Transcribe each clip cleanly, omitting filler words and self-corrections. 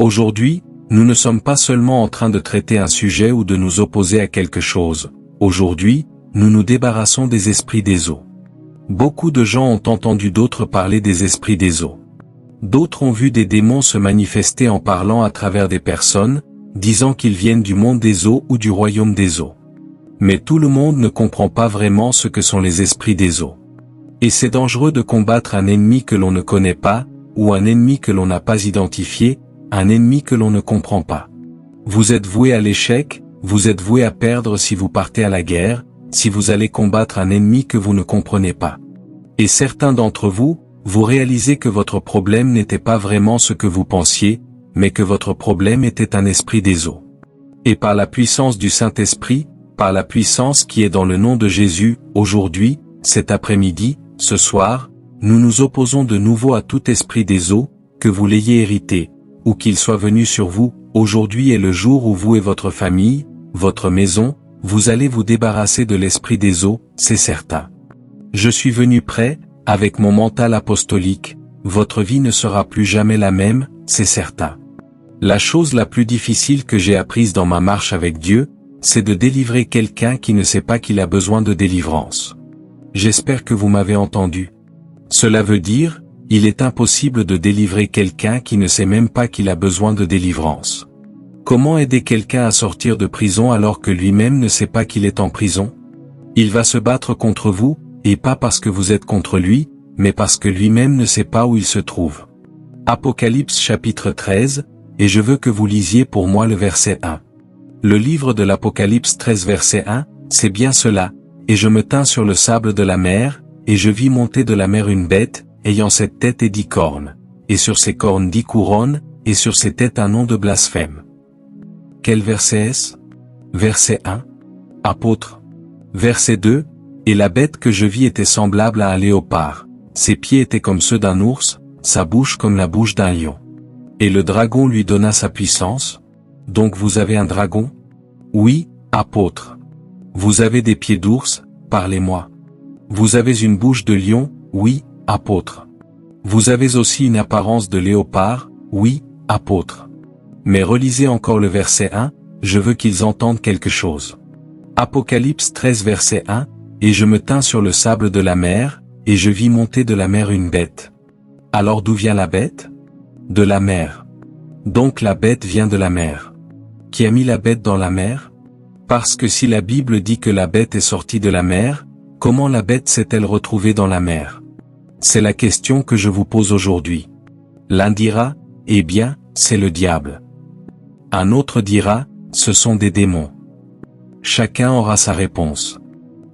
Aujourd'hui, nous ne sommes pas seulement en train de traiter un sujet ou de nous opposer à quelque chose. Aujourd'hui, nous nous débarrassons des esprits des eaux. Beaucoup de gens ont entendu d'autres parler des esprits des eaux. D'autres ont vu des démons se manifester en parlant à travers des personnes, disant qu'ils viennent du monde des eaux ou du royaume des eaux. Mais tout le monde ne comprend pas vraiment ce que sont les esprits des eaux. Et c'est dangereux de combattre un ennemi que l'on ne connaît pas, ou un ennemi que l'on n'a pas identifié, un ennemi que l'on ne comprend pas. Vous êtes voué à l'échec, vous êtes voué à perdre si vous partez à la guerre, si vous allez combattre un ennemi que vous ne comprenez pas. Et certains d'entre vous, vous réalisez que votre problème n'était pas vraiment ce que vous pensiez, mais que votre problème était un esprit des eaux. Et par la puissance du Saint-Esprit, par la puissance qui est dans le nom de Jésus, aujourd'hui, cet après-midi, ce soir, nous nous opposons de nouveau à tout esprit des eaux, que vous l'ayez hérité, ou qu'il soit venu sur vous. Aujourd'hui est le jour où vous et votre famille, votre maison, vous allez vous débarrasser de l'esprit des eaux, c'est certain. Je suis venu prêt, avec mon mental apostolique, votre vie ne sera plus jamais la même, c'est certain. La chose la plus difficile que j'ai apprise dans ma marche avec Dieu, c'est de délivrer quelqu'un qui ne sait pas qu'il a besoin de délivrance. J'espère que vous m'avez entendu. Cela veut dire, il est impossible de délivrer quelqu'un qui ne sait même pas qu'il a besoin de délivrance. Comment aider quelqu'un à sortir de prison alors que lui-même ne sait pas qu'il est en prison? Il va se battre contre vous, et pas parce que vous êtes contre lui, mais parce que lui-même ne sait pas où il se trouve. Apocalypse chapitre 13, et je veux que vous lisiez pour moi le verset 1. Le livre de l'Apocalypse 13 verset 1, c'est bien cela, et je me tins sur le sable de la mer, et je vis monter de la mer une bête, ayant 7 têtes et 10 cornes, et sur ses cornes 10 couronnes, et sur ses têtes un nom de blasphème. Quel verset est-ce? Verset 1. Apôtre. Verset 2. Et la bête que je vis était semblable à un léopard, ses pieds étaient comme ceux d'un ours, sa bouche comme la bouche d'un lion. Et le dragon lui donna sa puissance. Donc vous avez un dragon? Oui, apôtre. Vous avez des pieds d'ours, parlez-moi. Vous avez une bouche de lion? Oui, apôtre. Vous avez aussi une apparence de léopard? Oui, apôtre. Mais relisez encore le verset 1, je veux qu'ils entendent quelque chose. Apocalypse 13 verset 1, et je me tins sur le sable de la mer, et je vis monter de la mer une bête. Alors d'où vient la bête? De la mer. Donc la bête vient de la mer. Qui a mis la bête dans la mer? Parce que si la Bible dit que la bête est sortie de la mer, comment la bête s'est-elle retrouvée dans la mer? C'est la question que je vous pose aujourd'hui. L'un dira, eh bien, c'est le diable. Un autre dira, ce sont des démons. Chacun aura sa réponse.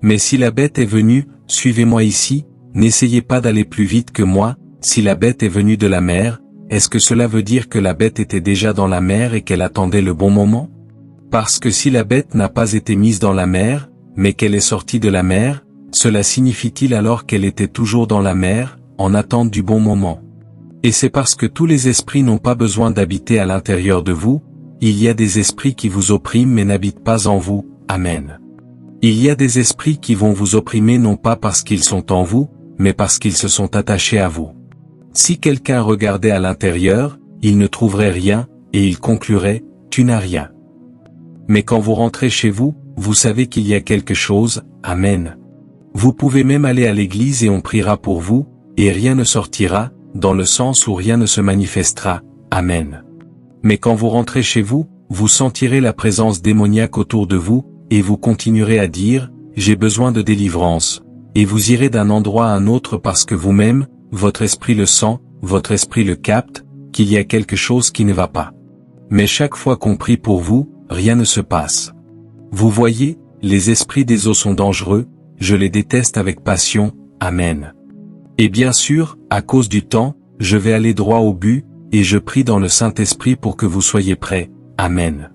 Mais si la bête est venue, suivez-moi ici, n'essayez pas d'aller plus vite que moi, si la bête est venue de la mer, est-ce que cela veut dire que la bête était déjà dans la mer et qu'elle attendait le bon moment? Parce que si la bête n'a pas été mise dans la mer, mais qu'elle est sortie de la mer, cela signifie-t-il alors qu'elle était toujours dans la mer, en attente du bon moment? Et c'est parce que tous les esprits n'ont pas besoin d'habiter à l'intérieur de vous, il y a des esprits qui vous oppriment mais n'habitent pas en vous, amen. Il y a des esprits qui vont vous opprimer non pas parce qu'ils sont en vous, mais parce qu'ils se sont attachés à vous. Si quelqu'un regardait à l'intérieur, il ne trouverait rien, et il conclurait, tu n'as rien. Mais quand vous rentrez chez vous, vous savez qu'il y a quelque chose, amen. Vous pouvez même aller à l'église et on priera pour vous, et rien ne sortira, dans le sens où rien ne se manifestera, amen. Mais quand vous rentrez chez vous, vous sentirez la présence démoniaque autour de vous, et vous continuerez à dire, j'ai besoin de délivrance, et vous irez d'un endroit à un autre parce que vous-même, votre esprit le sent, votre esprit le capte, qu'il y a quelque chose qui ne va pas. Mais chaque fois qu'on prie pour vous, rien ne se passe. Vous voyez, les esprits des eaux sont dangereux, je les déteste avec passion, amen. Et bien sûr, à cause du temps, je vais aller droit au but, et je prie dans le Saint-Esprit pour que vous soyez prêts, amen.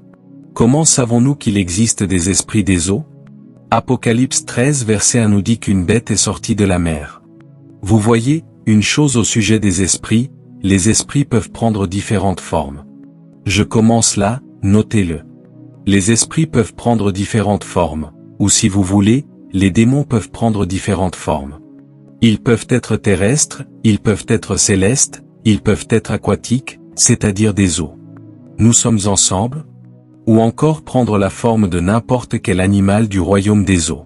Comment savons-nous qu'il existe des esprits des eaux? Apocalypse 13 verset 1 nous dit qu'une bête est sortie de la mer. Vous voyez, une chose au sujet des esprits, les esprits peuvent prendre différentes formes. Je commence là, notez-le. Les esprits peuvent prendre différentes formes, ou si vous voulez, les démons peuvent prendre différentes formes. Ils peuvent être terrestres, ils peuvent être célestes, ils peuvent être aquatiques, c'est-à-dire des eaux. Nous sommes ensemble? Ou encore prendre la forme de n'importe quel animal du royaume des eaux.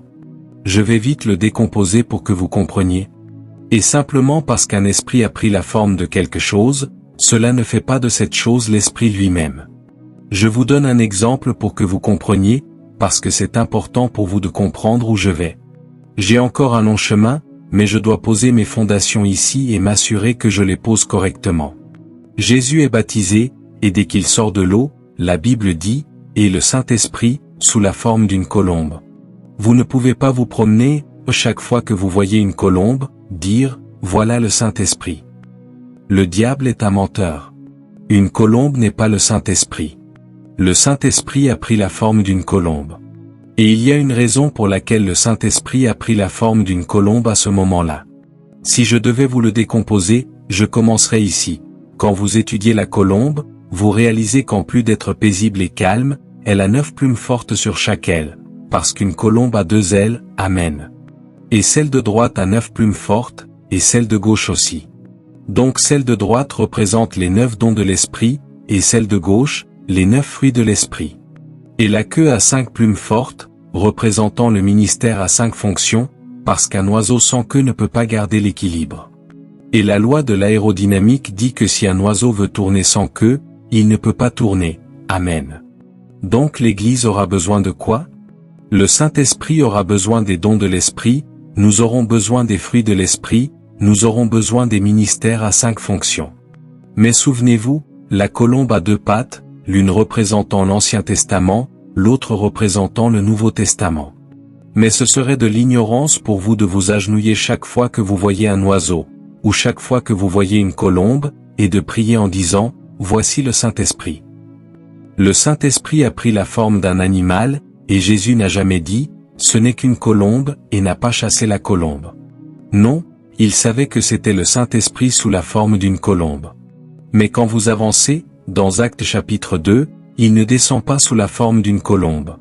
Je vais vite le décomposer pour que vous compreniez. Et simplement parce qu'un esprit a pris la forme de quelque chose, cela ne fait pas de cette chose l'esprit lui-même. Je vous donne un exemple pour que vous compreniez, parce que c'est important pour vous de comprendre où je vais. J'ai encore un long chemin, mais je dois poser mes fondations ici et m'assurer que je les pose correctement. Jésus est baptisé, et dès qu'il sort de l'eau, la Bible dit, et le Saint-Esprit, sous la forme d'une colombe. Vous ne pouvez pas vous promener, chaque fois que vous voyez une colombe, dire, voilà le Saint-Esprit. Le diable est un menteur. Une colombe n'est pas le Saint-Esprit. Le Saint-Esprit a pris la forme d'une colombe. Et il y a une raison pour laquelle le Saint-Esprit a pris la forme d'une colombe à ce moment-là. Si je devais vous le décomposer, je commencerai ici. Quand vous étudiez la colombe, vous réalisez qu'en plus d'être paisible et calme, elle a 9 plumes fortes sur chaque aile, parce qu'une colombe a 2 ailes, amen. Et celle de droite a 9 plumes fortes, et celle de gauche aussi. Donc celle de droite représente les 9 dons de l'esprit, et celle de gauche, les 9 fruits de l'esprit. Et la queue a 5 plumes fortes, représentant le ministère à 5 fonctions, parce qu'un oiseau sans queue ne peut pas garder l'équilibre. Et la loi de l'aérodynamique dit que si un oiseau veut tourner sans queue, il ne peut pas tourner, amen. Donc l'Église aura besoin de quoi? Le Saint-Esprit aura besoin des dons de l'Esprit, nous aurons besoin des fruits de l'Esprit, nous aurons besoin des ministères à 5 fonctions. Mais souvenez-vous, la colombe a 2 pattes, l'une représentant l'Ancien Testament, l'autre représentant le Nouveau Testament. Mais ce serait de l'ignorance pour vous de vous agenouiller chaque fois que vous voyez un oiseau, ou chaque fois que vous voyez une colombe, et de prier en disant, voici le Saint-Esprit. Le Saint-Esprit a pris la forme d'un animal, et Jésus n'a jamais dit, ce n'est qu'une colombe, et n'a pas chassé la colombe. Non, il savait que c'était le Saint-Esprit sous la forme d'une colombe. Mais quand vous avancez, dans Actes chapitre 2, il ne descend pas sous la forme d'une colombe.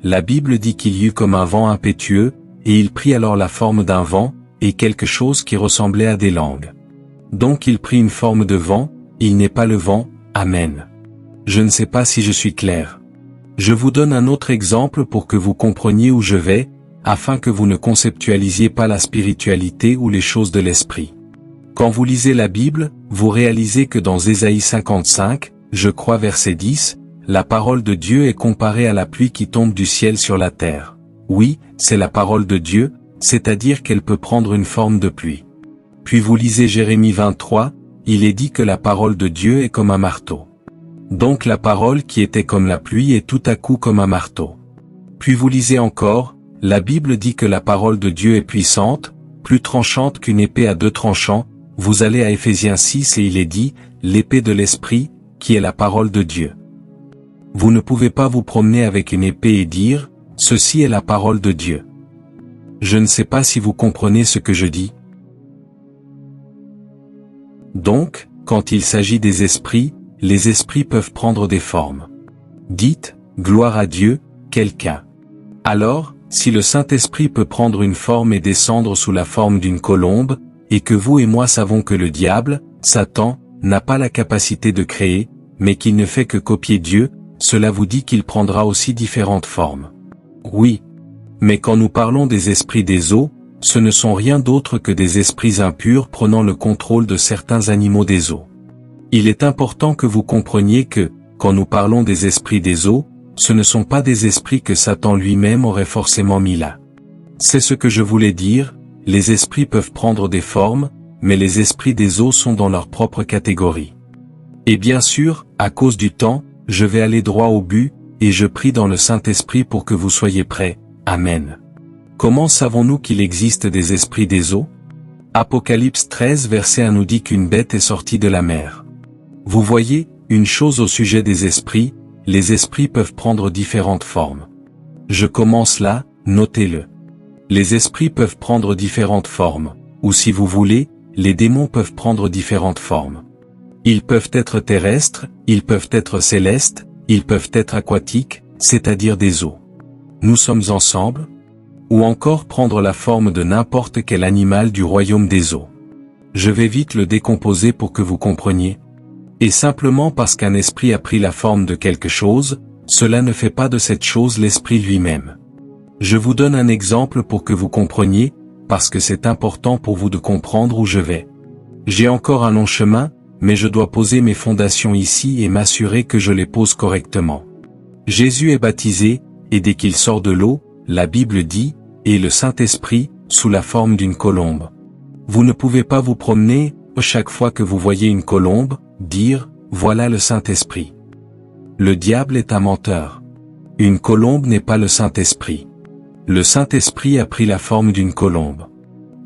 La Bible dit qu'il y eut comme un vent impétueux, et il prit alors la forme d'un vent, et quelque chose qui ressemblait à des langues. Donc il prit une forme de vent, il n'est pas le vent, amen. Je ne sais pas si je suis clair. Je vous donne un autre exemple pour que vous compreniez où je vais, afin que vous ne conceptualisiez pas la spiritualité ou les choses de l'esprit. Quand vous lisez la Bible, vous réalisez que dans Ésaïe 55, je crois verset 10, la parole de Dieu est comparée à la pluie qui tombe du ciel sur la terre. Oui, c'est la parole de Dieu, c'est-à-dire qu'elle peut prendre une forme de pluie. Puis vous lisez Jérémie 23, il est dit que la parole de Dieu est comme un marteau. Donc la parole qui était comme la pluie est tout à coup comme un marteau. Puis vous lisez encore, la Bible dit que la parole de Dieu est puissante, plus tranchante qu'une épée à 2 tranchants, vous allez à Éphésiens 6 et il est dit, l'épée de l'esprit, qui est la parole de Dieu. Vous ne pouvez pas vous promener avec une épée et dire, ceci est la parole de Dieu. Je ne sais pas si vous comprenez ce que je dis. Donc, quand il s'agit des esprits, les esprits peuvent prendre des formes. Dites, gloire à Dieu, quelqu'un. Alors, si le Saint-Esprit peut prendre une forme et descendre sous la forme d'une colombe, et que vous et moi savons que le diable, Satan, n'a pas la capacité de créer, mais qu'il ne fait que copier Dieu, cela vous dit qu'il prendra aussi différentes formes. Oui. Mais quand nous parlons des esprits des eaux, ce ne sont rien d'autre que des esprits impurs prenant le contrôle de certains animaux des eaux. Il est important que vous compreniez que, quand nous parlons des esprits des eaux, ce ne sont pas des esprits que Satan lui-même aurait forcément mis là. C'est ce que je voulais dire, les esprits peuvent prendre des formes, mais les esprits des eaux sont dans leur propre catégorie. Et bien sûr, à cause du temps, je vais aller droit au but, et je prie dans le Saint-Esprit pour que vous soyez prêts. Amen. Comment savons-nous qu'il existe des esprits des eaux? Apocalypse 13 verset 1 nous dit qu'une bête est sortie de la mer. Vous voyez, une chose au sujet des esprits, les esprits peuvent prendre différentes formes. Je commence là, notez-le. Les esprits peuvent prendre différentes formes, ou si vous voulez, les démons peuvent prendre différentes formes. Ils peuvent être terrestres, ils peuvent être célestes, ils peuvent être aquatiques, c'est-à-dire des eaux. Nous sommes ensemble? Ou encore prendre la forme de n'importe quel animal du royaume des eaux. Je vais vite le décomposer pour que vous compreniez. Et simplement parce qu'un esprit a pris la forme de quelque chose, cela ne fait pas de cette chose l'esprit lui-même. Je vous donne un exemple pour que vous compreniez, parce que c'est important pour vous de comprendre où je vais. J'ai encore un long chemin, mais je dois poser mes fondations ici et m'assurer que je les pose correctement. Jésus est baptisé, et dès qu'il sort de l'eau, la Bible dit, et le Saint-Esprit, sous la forme d'une colombe. Vous ne pouvez pas vous promener, chaque fois que vous voyez une colombe, dire, voilà le Saint-Esprit. Le diable est un menteur. Une colombe n'est pas le Saint-Esprit. Le Saint-Esprit a pris la forme d'une colombe.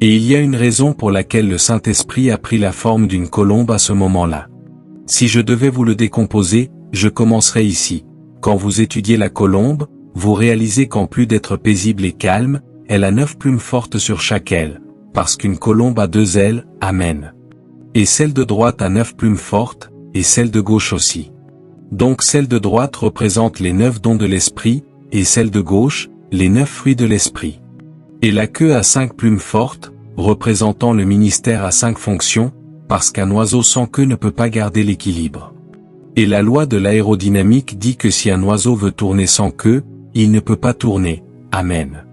Et il y a une raison pour laquelle le Saint-Esprit a pris la forme d'une colombe à ce moment-là. Si je devais vous le décomposer, je commencerai ici. Quand vous étudiez la colombe, vous réalisez qu'en plus d'être paisible et calme, elle a 9 plumes fortes sur chaque aile, parce qu'une colombe a 2 ailes, amen. Et celle de droite a 9 plumes fortes, et celle de gauche aussi. Donc celle de droite représente les 9 dons de l'esprit, et celle de gauche, les 9 fruits de l'esprit. Et la queue a 5 plumes fortes, représentant le ministère à 5 fonctions, parce qu'un oiseau sans queue ne peut pas garder l'équilibre. Et la loi de l'aérodynamique dit que si un oiseau veut tourner sans queue, il ne peut pas tourner, amen.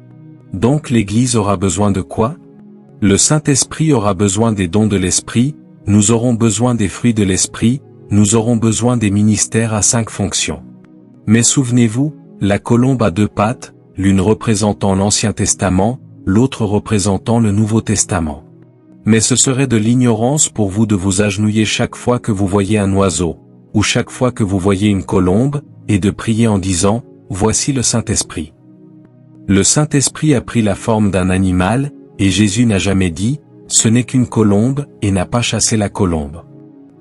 Donc l'Église aura besoin de quoi? Le Saint-Esprit aura besoin des dons de l'Esprit, nous aurons besoin des fruits de l'Esprit, nous aurons besoin des ministères à 5 fonctions. Mais souvenez-vous, la colombe a 2 pattes, l'une représentant l'Ancien Testament, l'autre représentant le Nouveau Testament. Mais ce serait de l'ignorance pour vous de vous agenouiller chaque fois que vous voyez un oiseau, ou chaque fois que vous voyez une colombe, et de prier en disant, voici le Saint-Esprit. Le Saint-Esprit a pris la forme d'un animal, et Jésus n'a jamais dit, ce n'est qu'une colombe, et n'a pas chassé la colombe.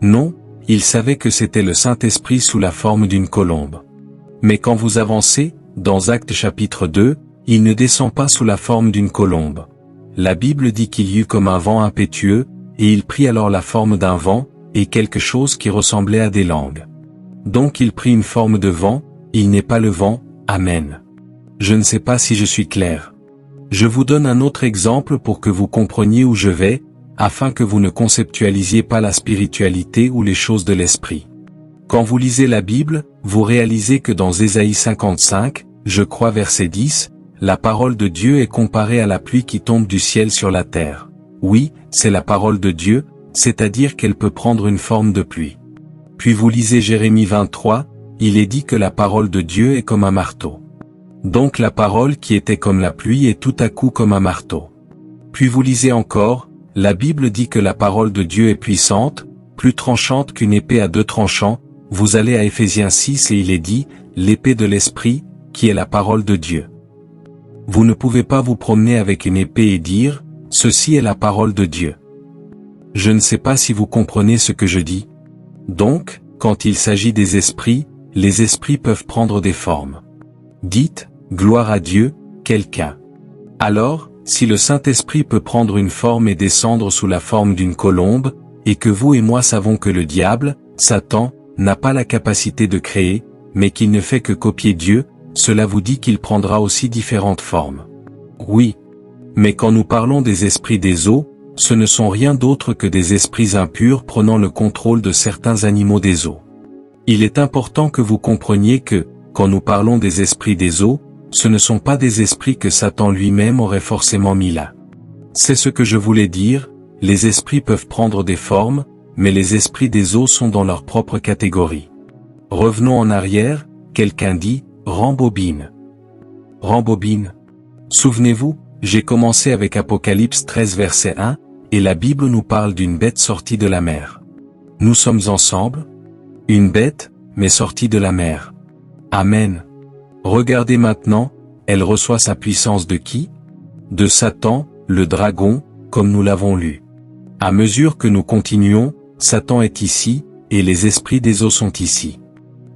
Non, il savait que c'était le Saint-Esprit sous la forme d'une colombe. Mais quand vous avancez, dans Actes chapitre 2, il ne descend pas sous la forme d'une colombe. La Bible dit qu'il y eut comme un vent impétueux, et il prit alors la forme d'un vent, et quelque chose qui ressemblait à des langues. Donc il prit une forme de vent, il n'est pas le vent, amen. Je ne sais pas si je suis clair. Je vous donne un autre exemple pour que vous compreniez où je vais, afin que vous ne conceptualisiez pas la spiritualité ou les choses de l'esprit. Quand vous lisez la Bible, vous réalisez que dans Ésaïe 55, je crois verset 10, la parole de Dieu est comparée à la pluie qui tombe du ciel sur la terre. Oui, c'est la parole de Dieu, c'est-à-dire qu'elle peut prendre une forme de pluie. Puis vous lisez Jérémie 23, il est dit que la parole de Dieu est comme un marteau. Donc la parole qui était comme la pluie est tout à coup comme un marteau. Puis vous lisez encore, la Bible dit que la parole de Dieu est puissante, plus tranchante qu'une épée à 2 tranchants, vous allez à Éphésiens 6 et il est dit, l'épée de l'esprit, qui est la parole de Dieu. Vous ne pouvez pas vous promener avec une épée et dire, ceci est la parole de Dieu. Je ne sais pas si vous comprenez ce que je dis. Donc, quand il s'agit des esprits, les esprits peuvent prendre des formes. Dites, gloire à Dieu, quelqu'un. Alors, si le Saint-Esprit peut prendre une forme et descendre sous la forme d'une colombe, et que vous et moi savons que le diable, Satan, n'a pas la capacité de créer, mais qu'il ne fait que copier Dieu, cela vous dit qu'il prendra aussi différentes formes. Oui. Mais quand nous parlons des esprits des eaux, ce ne sont rien d'autre que des esprits impurs prenant le contrôle de certains animaux des eaux. Il est important que vous compreniez que, quand nous parlons des esprits des eaux, ce ne sont pas des esprits que Satan lui-même aurait forcément mis là. C'est ce que je voulais dire, les esprits peuvent prendre des formes, mais les esprits des eaux sont dans leur propre catégorie. Revenons en arrière, quelqu'un dit, rembobine. Rembobine. Souvenez-vous, j'ai commencé avec Apocalypse 13 verset 1, et la Bible nous parle d'une bête sortie de la mer. Nous sommes ensemble? Une bête, mais sortie de la mer. Amen. Regardez maintenant, elle reçoit sa puissance de qui? De Satan, le dragon, comme nous l'avons lu. À mesure que nous continuons, Satan est ici, et les esprits des eaux sont ici.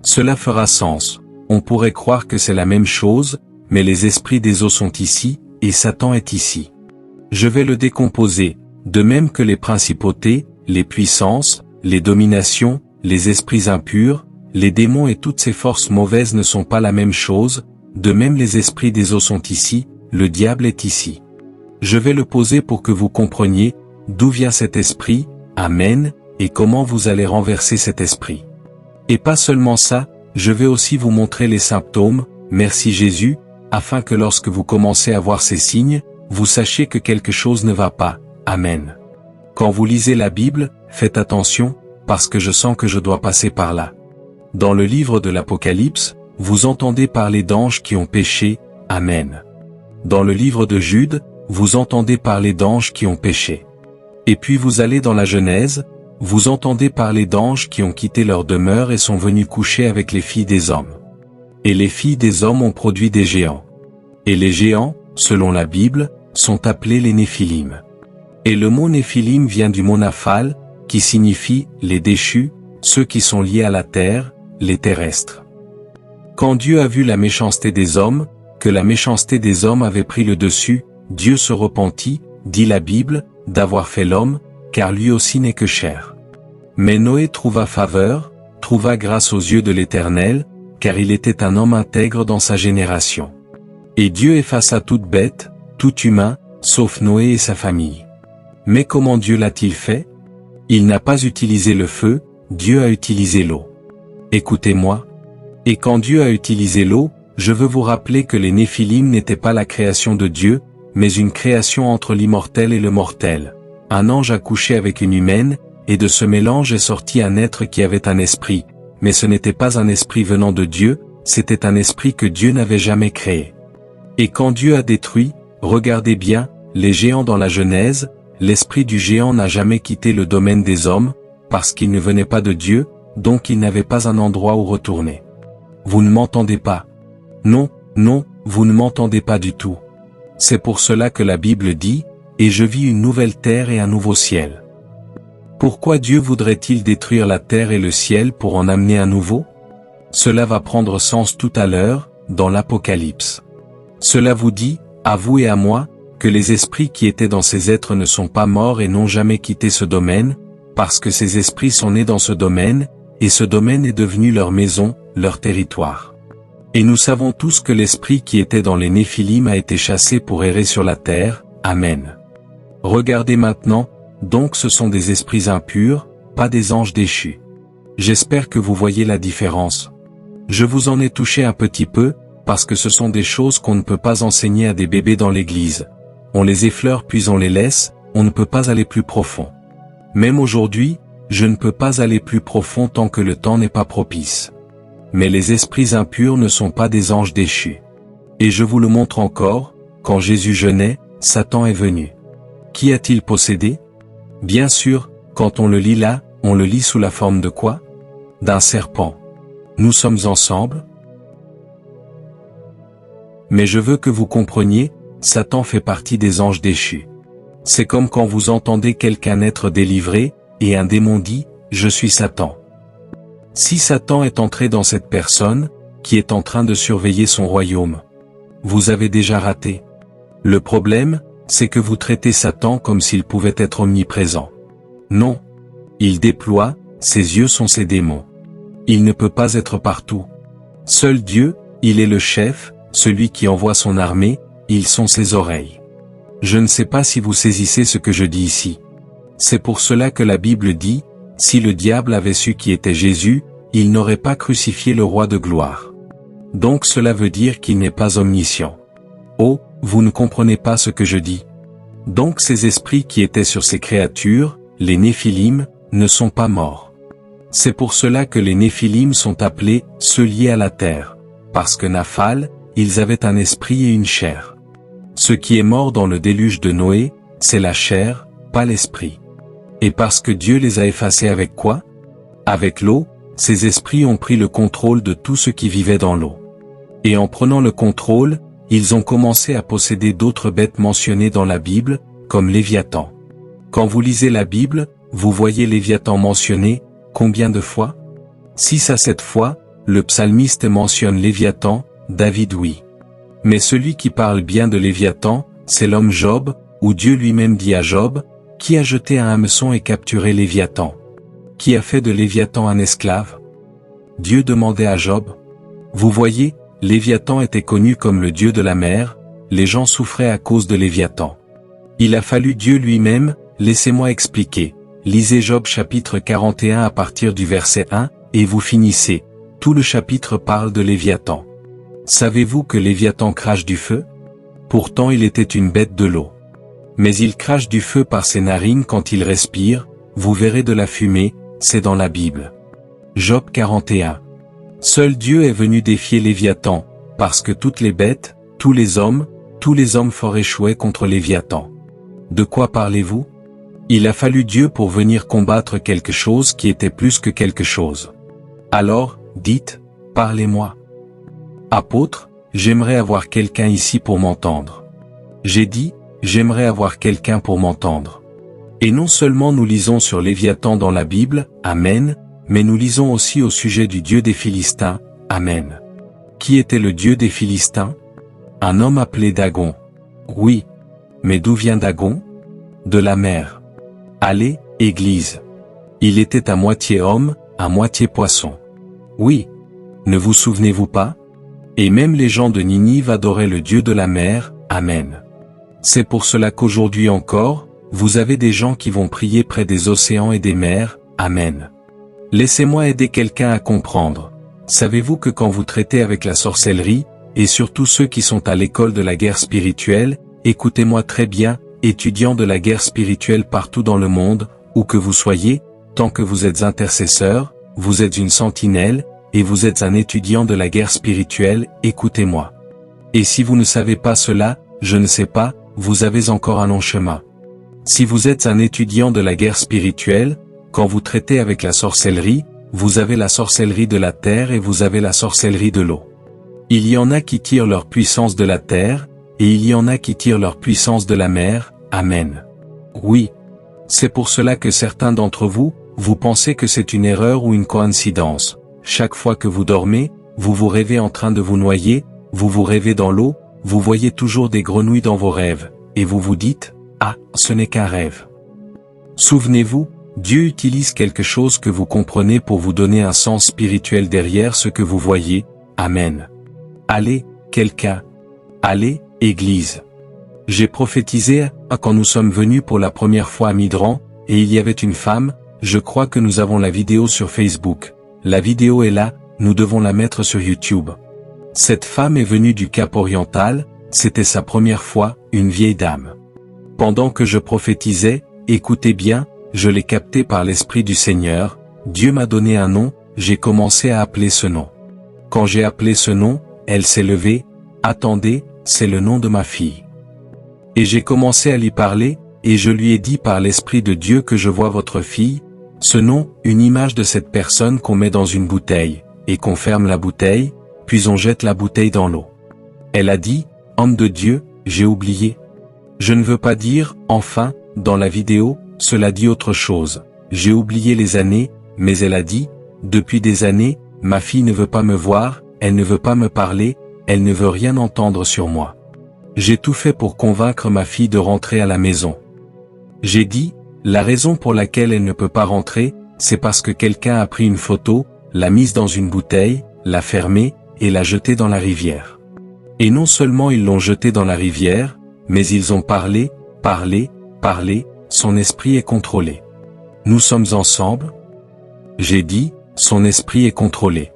Cela fera sens, on pourrait croire que c'est la même chose, mais les esprits des eaux sont ici, et Satan est ici. Je vais le décomposer, de même que les principautés, les puissances, les dominations, les esprits impurs, les démons et toutes ces forces mauvaises ne sont pas la même chose, de même les esprits des eaux sont ici, le diable est ici. Je vais le poser pour que vous compreniez, d'où vient cet esprit, amen, et comment vous allez renverser cet esprit. Et pas seulement ça, je vais aussi vous montrer les symptômes, merci Jésus, afin que lorsque vous commencez à voir ces signes, vous sachiez que quelque chose ne va pas. Amen. Quand vous lisez la Bible, faites attention, parce que je sens que je dois passer par là. Dans le livre de l'Apocalypse, vous entendez parler d'anges qui ont péché. Amen. Dans le livre de Jude, vous entendez parler d'anges qui ont péché. Et puis vous allez dans la Genèse, vous entendez parler d'anges qui ont quitté leur demeure et sont venus coucher avec les filles des hommes. Et les filles des hommes ont produit des géants. Et les géants, selon la Bible, sont appelés les Néphilim. Et le mot Néphilim vient du mot Naphal, qui signifie « les déchus », ceux qui sont liés à la terre, les terrestres. Quand Dieu a vu la méchanceté des hommes, que la méchanceté des hommes avait pris le dessus, Dieu se repentit, dit la Bible, d'avoir fait l'homme, car lui aussi n'est que chair. Mais Noé trouva faveur, trouva grâce aux yeux de l'Éternel, car il était un homme intègre dans sa génération. Et Dieu effaça toute bête, tout humain, sauf Noé et sa famille. Mais comment Dieu l'a-t-il fait? Il n'a pas utilisé le feu, Dieu a utilisé l'eau. Écoutez-moi. Et quand Dieu a utilisé l'eau, je veux vous rappeler que les Néphilim n'étaient pas la création de Dieu, mais une création entre l'immortel et le mortel. Un ange a couché avec une humaine, et de ce mélange est sorti un être qui avait un esprit, mais ce n'était pas un esprit venant de Dieu, c'était un esprit que Dieu n'avait jamais créé. Et quand Dieu a détruit, regardez bien, les géants dans la Genèse, l'esprit du géant n'a jamais quitté le domaine des hommes, parce qu'il ne venait pas de Dieu, donc il n'avait pas un endroit où retourner. Vous ne m'entendez pas? Non, non, vous ne m'entendez pas du tout. C'est pour cela que la Bible dit, « Et je vis une nouvelle terre et un nouveau ciel ». Pourquoi Dieu voudrait-il détruire la terre et le ciel pour en amener un nouveau? Cela va prendre sens tout à l'heure, dans l'Apocalypse. Cela vous dit, à vous et à moi, que les esprits qui étaient dans ces êtres ne sont pas morts et n'ont jamais quitté ce domaine, parce que ces esprits sont nés dans ce domaine, et ce domaine est devenu leur maison, leur territoire. Et nous savons tous que l'esprit qui était dans les Néphilim a été chassé pour errer sur la terre. Amen. Regardez maintenant, donc ce sont des esprits impurs, pas des anges déchus. J'espère que vous voyez la différence. Je vous en ai touché un petit peu, parce que ce sont des choses qu'on ne peut pas enseigner à des bébés dans l'église. On les effleure puis on les laisse, on ne peut pas aller plus profond. Même aujourd'hui, je ne peux pas aller plus profond tant que le temps n'est pas propice. Mais les esprits impurs ne sont pas des anges déchus. Et je vous le montre encore, quand Jésus jeûnait, Satan est venu. Qui a-t-il possédé? Bien sûr, quand on le lit là, on le lit sous la forme de quoi? D'un serpent. Nous sommes ensemble? Mais je veux que vous compreniez, Satan fait partie des anges déchus. C'est comme quand vous entendez quelqu'un être délivré, et un démon dit, « Je suis Satan ». Si Satan est entré dans cette personne, qui est en train de surveiller son royaume, vous avez déjà raté. Le problème, c'est que vous traitez Satan comme s'il pouvait être omniprésent. Non. Il déploie, ses yeux sont ses démons. Il ne peut pas être partout. Seul Dieu, il est le chef, celui qui envoie son armée, ils sont ses oreilles. Je ne sais pas si vous saisissez ce que je dis ici. C'est pour cela que la Bible dit, si le diable avait su qui était Jésus, il n'aurait pas crucifié le roi de gloire. Donc cela veut dire qu'il n'est pas omniscient. Oh, vous ne comprenez pas ce que je dis. Donc ces esprits qui étaient sur ces créatures, les Néphilim, ne sont pas morts. C'est pour cela que les Néphilim sont appelés ceux liés à la terre, parce que Naphal, ils avaient un esprit et une chair. Ce qui est mort dans le déluge de Noé, c'est la chair, pas l'esprit. Et parce que Dieu les a effacés avec quoi? Avec l'eau, ces esprits ont pris le contrôle de tout ce qui vivait dans l'eau. Et en prenant le contrôle, ils ont commencé à posséder d'autres bêtes mentionnées dans la Bible, comme Léviathan. Quand vous lisez la Bible, vous voyez Léviathan mentionné, combien de fois? 6 à 7 fois, le psalmiste mentionne Léviathan, David oui. Mais celui qui parle bien de Léviathan, c'est l'homme Job, où Dieu lui-même dit à Job, qui a jeté un hameçon et capturé Léviathan? Qui a fait de Léviathan un esclave? Dieu demandait à Job. Vous voyez, Léviathan était connu comme le dieu de la mer, les gens souffraient à cause de Léviathan. Il a fallu Dieu lui-même, laissez-moi expliquer, lisez Job chapitre 41 à partir du verset 1, et vous finissez. Tout le chapitre parle de Léviathan. Savez-vous que Léviathan crache du feu? Pourtant il était une bête de l'eau. Mais il crache du feu par ses narines quand il respire, vous verrez de la fumée, c'est dans la Bible. Job 41. Seul Dieu est venu défier Léviathan, parce que toutes les bêtes, tous les hommes forts échouaient contre Léviathan. De quoi parlez-vous? Il a fallu Dieu pour venir combattre quelque chose qui était plus que quelque chose. Alors, dites, parlez-moi. Apôtre, j'aimerais avoir quelqu'un ici pour m'entendre. J'ai dit, j'aimerais avoir quelqu'un pour m'entendre. Et non seulement nous lisons sur Léviathan dans la Bible, Amen, mais nous lisons aussi au sujet du Dieu des Philistins, Amen. Qui était le Dieu des Philistins? Un homme appelé Dagon. Oui. Mais d'où vient Dagon? De la mer. Allez, Église. Il était à moitié homme, à moitié poisson. Oui. Ne vous souvenez-vous pas? Et même les gens de Ninive adoraient le Dieu de la mer, Amen. C'est pour cela qu'aujourd'hui encore, vous avez des gens qui vont prier près des océans et des mers, Amen. Laissez-moi aider quelqu'un à comprendre. Savez-vous que quand vous traitez avec la sorcellerie, et surtout ceux qui sont à l'école de la guerre spirituelle, écoutez-moi très bien, étudiants de la guerre spirituelle partout dans le monde, où que vous soyez, tant que vous êtes intercesseur, vous êtes une sentinelle, et vous êtes un étudiant de la guerre spirituelle, écoutez-moi. Et si vous ne savez pas cela, je ne sais pas, vous avez encore un long chemin. Si vous êtes un étudiant de la guerre spirituelle, quand vous traitez avec la sorcellerie, vous avez la sorcellerie de la terre et vous avez la sorcellerie de l'eau. Il y en a qui tirent leur puissance de la terre, et il y en a qui tirent leur puissance de la mer, Amen. Oui. C'est pour cela que certains d'entre vous, vous pensez que c'est une erreur ou une coïncidence. Chaque fois que vous dormez, vous vous rêvez en train de vous noyer, vous vous rêvez dans l'eau, vous voyez toujours des grenouilles dans vos rêves, et vous vous dites, ah, ce n'est qu'un rêve. Souvenez-vous, Dieu utilise quelque chose que vous comprenez pour vous donner un sens spirituel derrière ce que vous voyez, Amen. Allez, quelqu'un. Allez, Église. J'ai prophétisé quand nous sommes venus pour la première fois à Midran, et il y avait une femme, je crois que nous avons la vidéo sur Facebook. La vidéo est là, nous devons la mettre sur YouTube. Cette femme est venue du Cap Oriental, c'était sa première fois, une vieille dame. Pendant que je prophétisais, écoutez bien, je l'ai capté par l'Esprit du Seigneur, Dieu m'a donné un nom, j'ai commencé à appeler ce nom. Quand j'ai appelé ce nom, elle s'est levée, attendez, c'est le nom de ma fille. Et j'ai commencé à lui parler, et je lui ai dit par l'Esprit de Dieu que je vois votre fille, ce nom, une image de cette personne qu'on met dans une bouteille, et qu'on ferme la bouteille, puis on jette la bouteille dans l'eau. Elle a dit, homme de Dieu, j'ai oublié. Je ne veux pas dire, enfin, dans la vidéo, cela dit autre chose. J'ai oublié les années, mais elle a dit, depuis des années, ma fille ne veut pas me voir, elle ne veut pas me parler, elle ne veut rien entendre sur moi. J'ai tout fait pour convaincre ma fille de rentrer à la maison. J'ai dit, la raison pour laquelle elle ne peut pas rentrer, c'est parce que quelqu'un a pris une photo, l'a mise dans une bouteille, l'a fermée, et l'a jetée dans la rivière. Et non seulement ils l'ont jetée dans la rivière, mais ils ont parlé, son esprit est contrôlé. Nous sommes ensemble? J'ai dit, son esprit est contrôlé.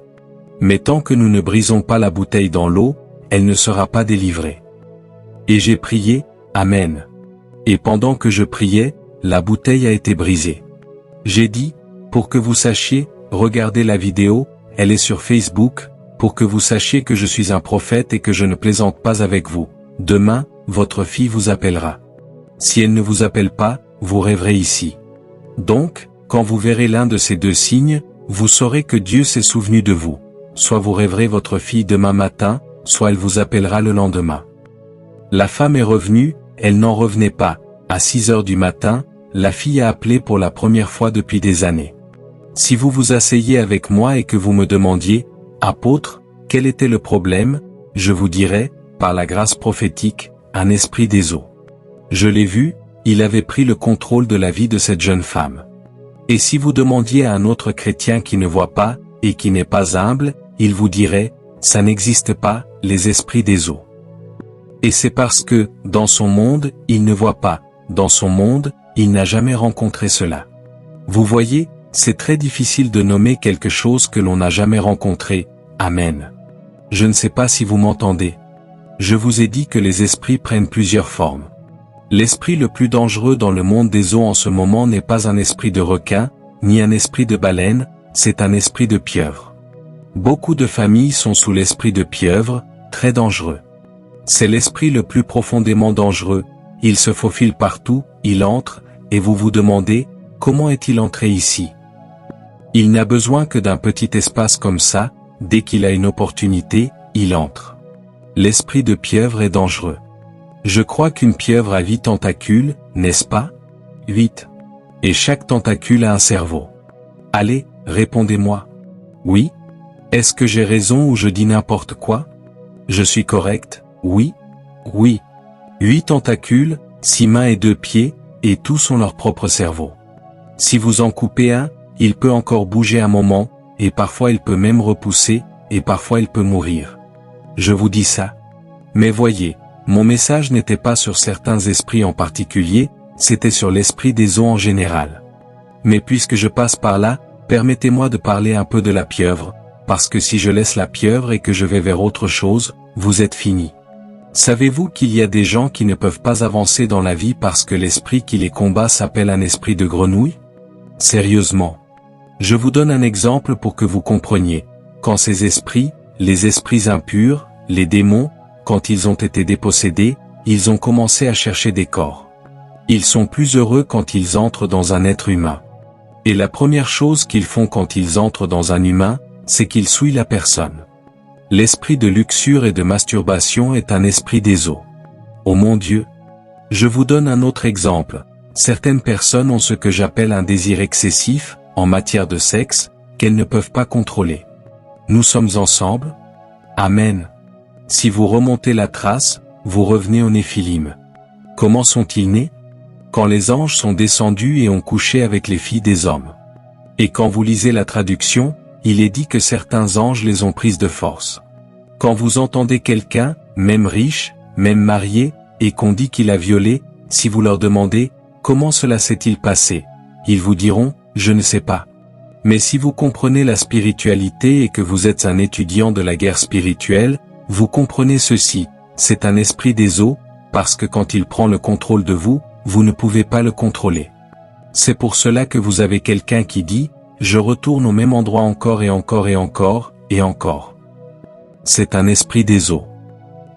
Mais tant que nous ne brisons pas la bouteille dans l'eau, elle ne sera pas délivrée. Et j'ai prié, Amen. Et pendant que je priais, la bouteille a été brisée. J'ai dit, pour que vous sachiez, regardez la vidéo, elle est sur Facebook, pour que vous sachiez que je suis un prophète et que je ne plaisante pas avec vous. Demain, votre fille vous appellera. Si elle ne vous appelle pas, vous rêverez ici. Donc, quand vous verrez l'un de ces deux signes, vous saurez que Dieu s'est souvenu de vous. Soit vous rêverez votre fille demain matin, soit elle vous appellera le lendemain. La femme est revenue, elle n'en revenait pas. À 6 heures du matin, la fille a appelé pour la première fois depuis des années. Si vous vous asseyez avec moi et que vous me demandiez, apôtre, quel était le problème, je vous dirais, par la grâce prophétique, un esprit des eaux. Je l'ai vu, il avait pris le contrôle de la vie de cette jeune femme. Et si vous demandiez à un autre chrétien qui ne voit pas, et qui n'est pas humble, il vous dirait, ça n'existe pas, les esprits des eaux. Et c'est parce que, dans son monde, il ne voit pas, dans son monde, il n'a jamais rencontré cela. Vous voyez, c'est très difficile de nommer quelque chose que l'on n'a jamais rencontré. Amen. Je ne sais pas si vous m'entendez. Je vous ai dit que les esprits prennent plusieurs formes. L'esprit le plus dangereux dans le monde des eaux en ce moment n'est pas un esprit de requin, ni un esprit de baleine, c'est un esprit de pieuvre. Beaucoup de familles sont sous l'esprit de pieuvre, très dangereux. C'est l'esprit le plus profondément dangereux, il se faufile partout, il entre, et vous vous demandez, comment est-il entré ici? Il n'a besoin que d'un petit espace comme ça, dès qu'il a une opportunité, il entre. L'esprit de pieuvre est dangereux. Je crois qu'une pieuvre a 8 tentacules, n'est-ce pas? 8. Et chaque tentacule a un cerveau. Allez, répondez-moi. Oui? Est-ce que j'ai raison ou je dis n'importe quoi? Je suis correct? Oui? Oui. 8 tentacules, 6 mains et 2 pieds, et tous ont leur propre cerveau. Si vous en coupez un, il peut encore bouger un moment, et parfois il peut même repousser, et parfois il peut mourir. Je vous dis ça. Mais voyez, mon message n'était pas sur certains esprits en particulier, c'était sur l'esprit des eaux en général. Mais puisque je passe par là, permettez-moi de parler un peu de la pieuvre, parce que si je laisse la pieuvre et que je vais vers autre chose, vous êtes fini. Savez-vous qu'il y a des gens qui ne peuvent pas avancer dans la vie parce que l'esprit qui les combat s'appelle un esprit de grenouille? Sérieusement. Je vous donne un exemple pour que vous compreniez. Quand ces esprits, les esprits impurs, les démons, quand ils ont été dépossédés, ils ont commencé à chercher des corps. Ils sont plus heureux quand ils entrent dans un être humain. Et la première chose qu'ils font quand ils entrent dans un humain, c'est qu'ils souillent la personne. L'esprit de luxure et de masturbation est un esprit des eaux. Oh mon Dieu! Je vous donne un autre exemple. Certaines personnes ont ce que j'appelle un désir excessif, en matière de sexe, qu'elles ne peuvent pas contrôler. Nous sommes ensemble? Amen. Si vous remontez la trace, vous revenez au Néphilim. Comment sont-ils nés? Quand les anges sont descendus et ont couché avec les filles des hommes. Et quand vous lisez la traduction, il est dit que certains anges les ont prises de force. Quand vous entendez quelqu'un, même riche, même marié, et qu'on dit qu'il a violé, si vous leur demandez, comment cela s'est-il passé? Ils vous diront, je ne sais pas. Mais si vous comprenez la spiritualité et que vous êtes un étudiant de la guerre spirituelle, vous comprenez ceci, c'est un esprit des eaux, parce que quand il prend le contrôle de vous, vous ne pouvez pas le contrôler. C'est pour cela que vous avez quelqu'un qui dit, je retourne au même endroit encore et encore et encore, et encore. C'est un esprit des eaux.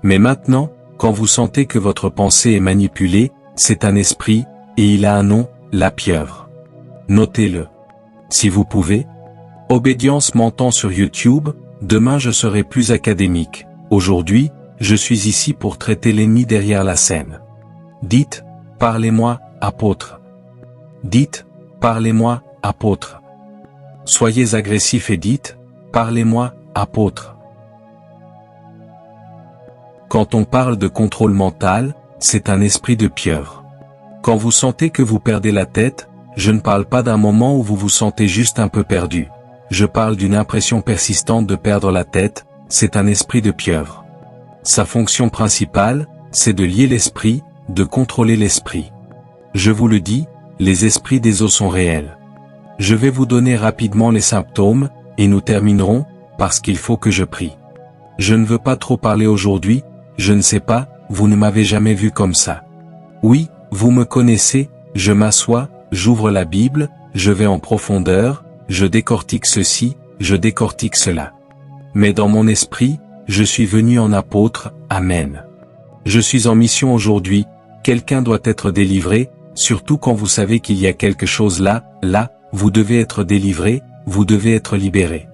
Mais maintenant, quand vous sentez que votre pensée est manipulée, c'est un esprit, et il a un nom, la pieuvre. Notez-le. Si vous pouvez. Obédience m'entend sur YouTube, demain je serai plus académique. Aujourd'hui, je suis ici pour traiter l'ennemi derrière la scène. Dites, parlez-moi, apôtre. Dites, parlez-moi, apôtre. Soyez agressif et dites, parlez-moi, apôtre. Quand on parle de contrôle mental, c'est un esprit de pieuvre. Quand vous sentez que vous perdez la tête, je ne parle pas d'un moment où vous vous sentez juste un peu perdu. Je parle d'une impression persistante de perdre la tête, c'est un esprit de pieuvre. Sa fonction principale, c'est de lier l'esprit, de contrôler l'esprit. Je vous le dis, les esprits des eaux sont réels. Je vais vous donner rapidement les symptômes, et nous terminerons, parce qu'il faut que je prie. Je ne veux pas trop parler aujourd'hui, je ne sais pas, vous ne m'avez jamais vu comme ça. Oui, vous me connaissez, je m'assois, j'ouvre la Bible, je vais en profondeur, je décortique ceci, je décortique cela. Mais dans mon esprit, je suis venu en apôtre, Amen. Je suis en mission aujourd'hui, quelqu'un doit être délivré, surtout quand vous savez qu'il y a quelque chose là, vous devez être délivré, vous devez être libéré.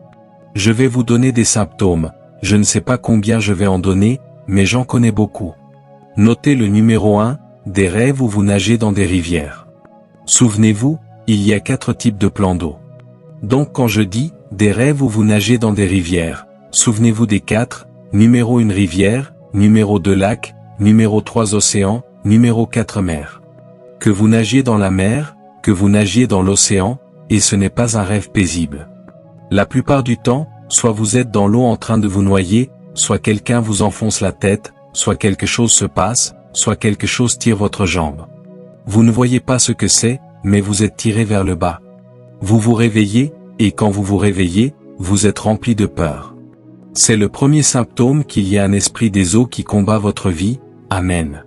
Je vais vous donner des symptômes, je ne sais pas combien je vais en donner, mais j'en connais beaucoup. Notez le numéro 1, des rêves où vous nagez dans des rivières. Souvenez-vous, il y a 4 types de plans d'eau. Donc quand je dis, des rêves où vous nagez dans des rivières, souvenez-vous des 4, numéro 1 rivière, numéro 2 lac, numéro 3 océan, numéro 4 mer. Que vous nagiez dans la mer, que vous nagiez dans l'océan, et ce n'est pas un rêve paisible. La plupart du temps, soit vous êtes dans l'eau en train de vous noyer, soit quelqu'un vous enfonce la tête, soit quelque chose se passe, soit quelque chose tire votre jambe. Vous ne voyez pas ce que c'est, mais vous êtes tiré vers le bas. Vous vous réveillez, et quand vous vous réveillez, vous êtes rempli de peur. C'est le premier symptôme qu'il y a un esprit des eaux qui combat votre vie. Amen.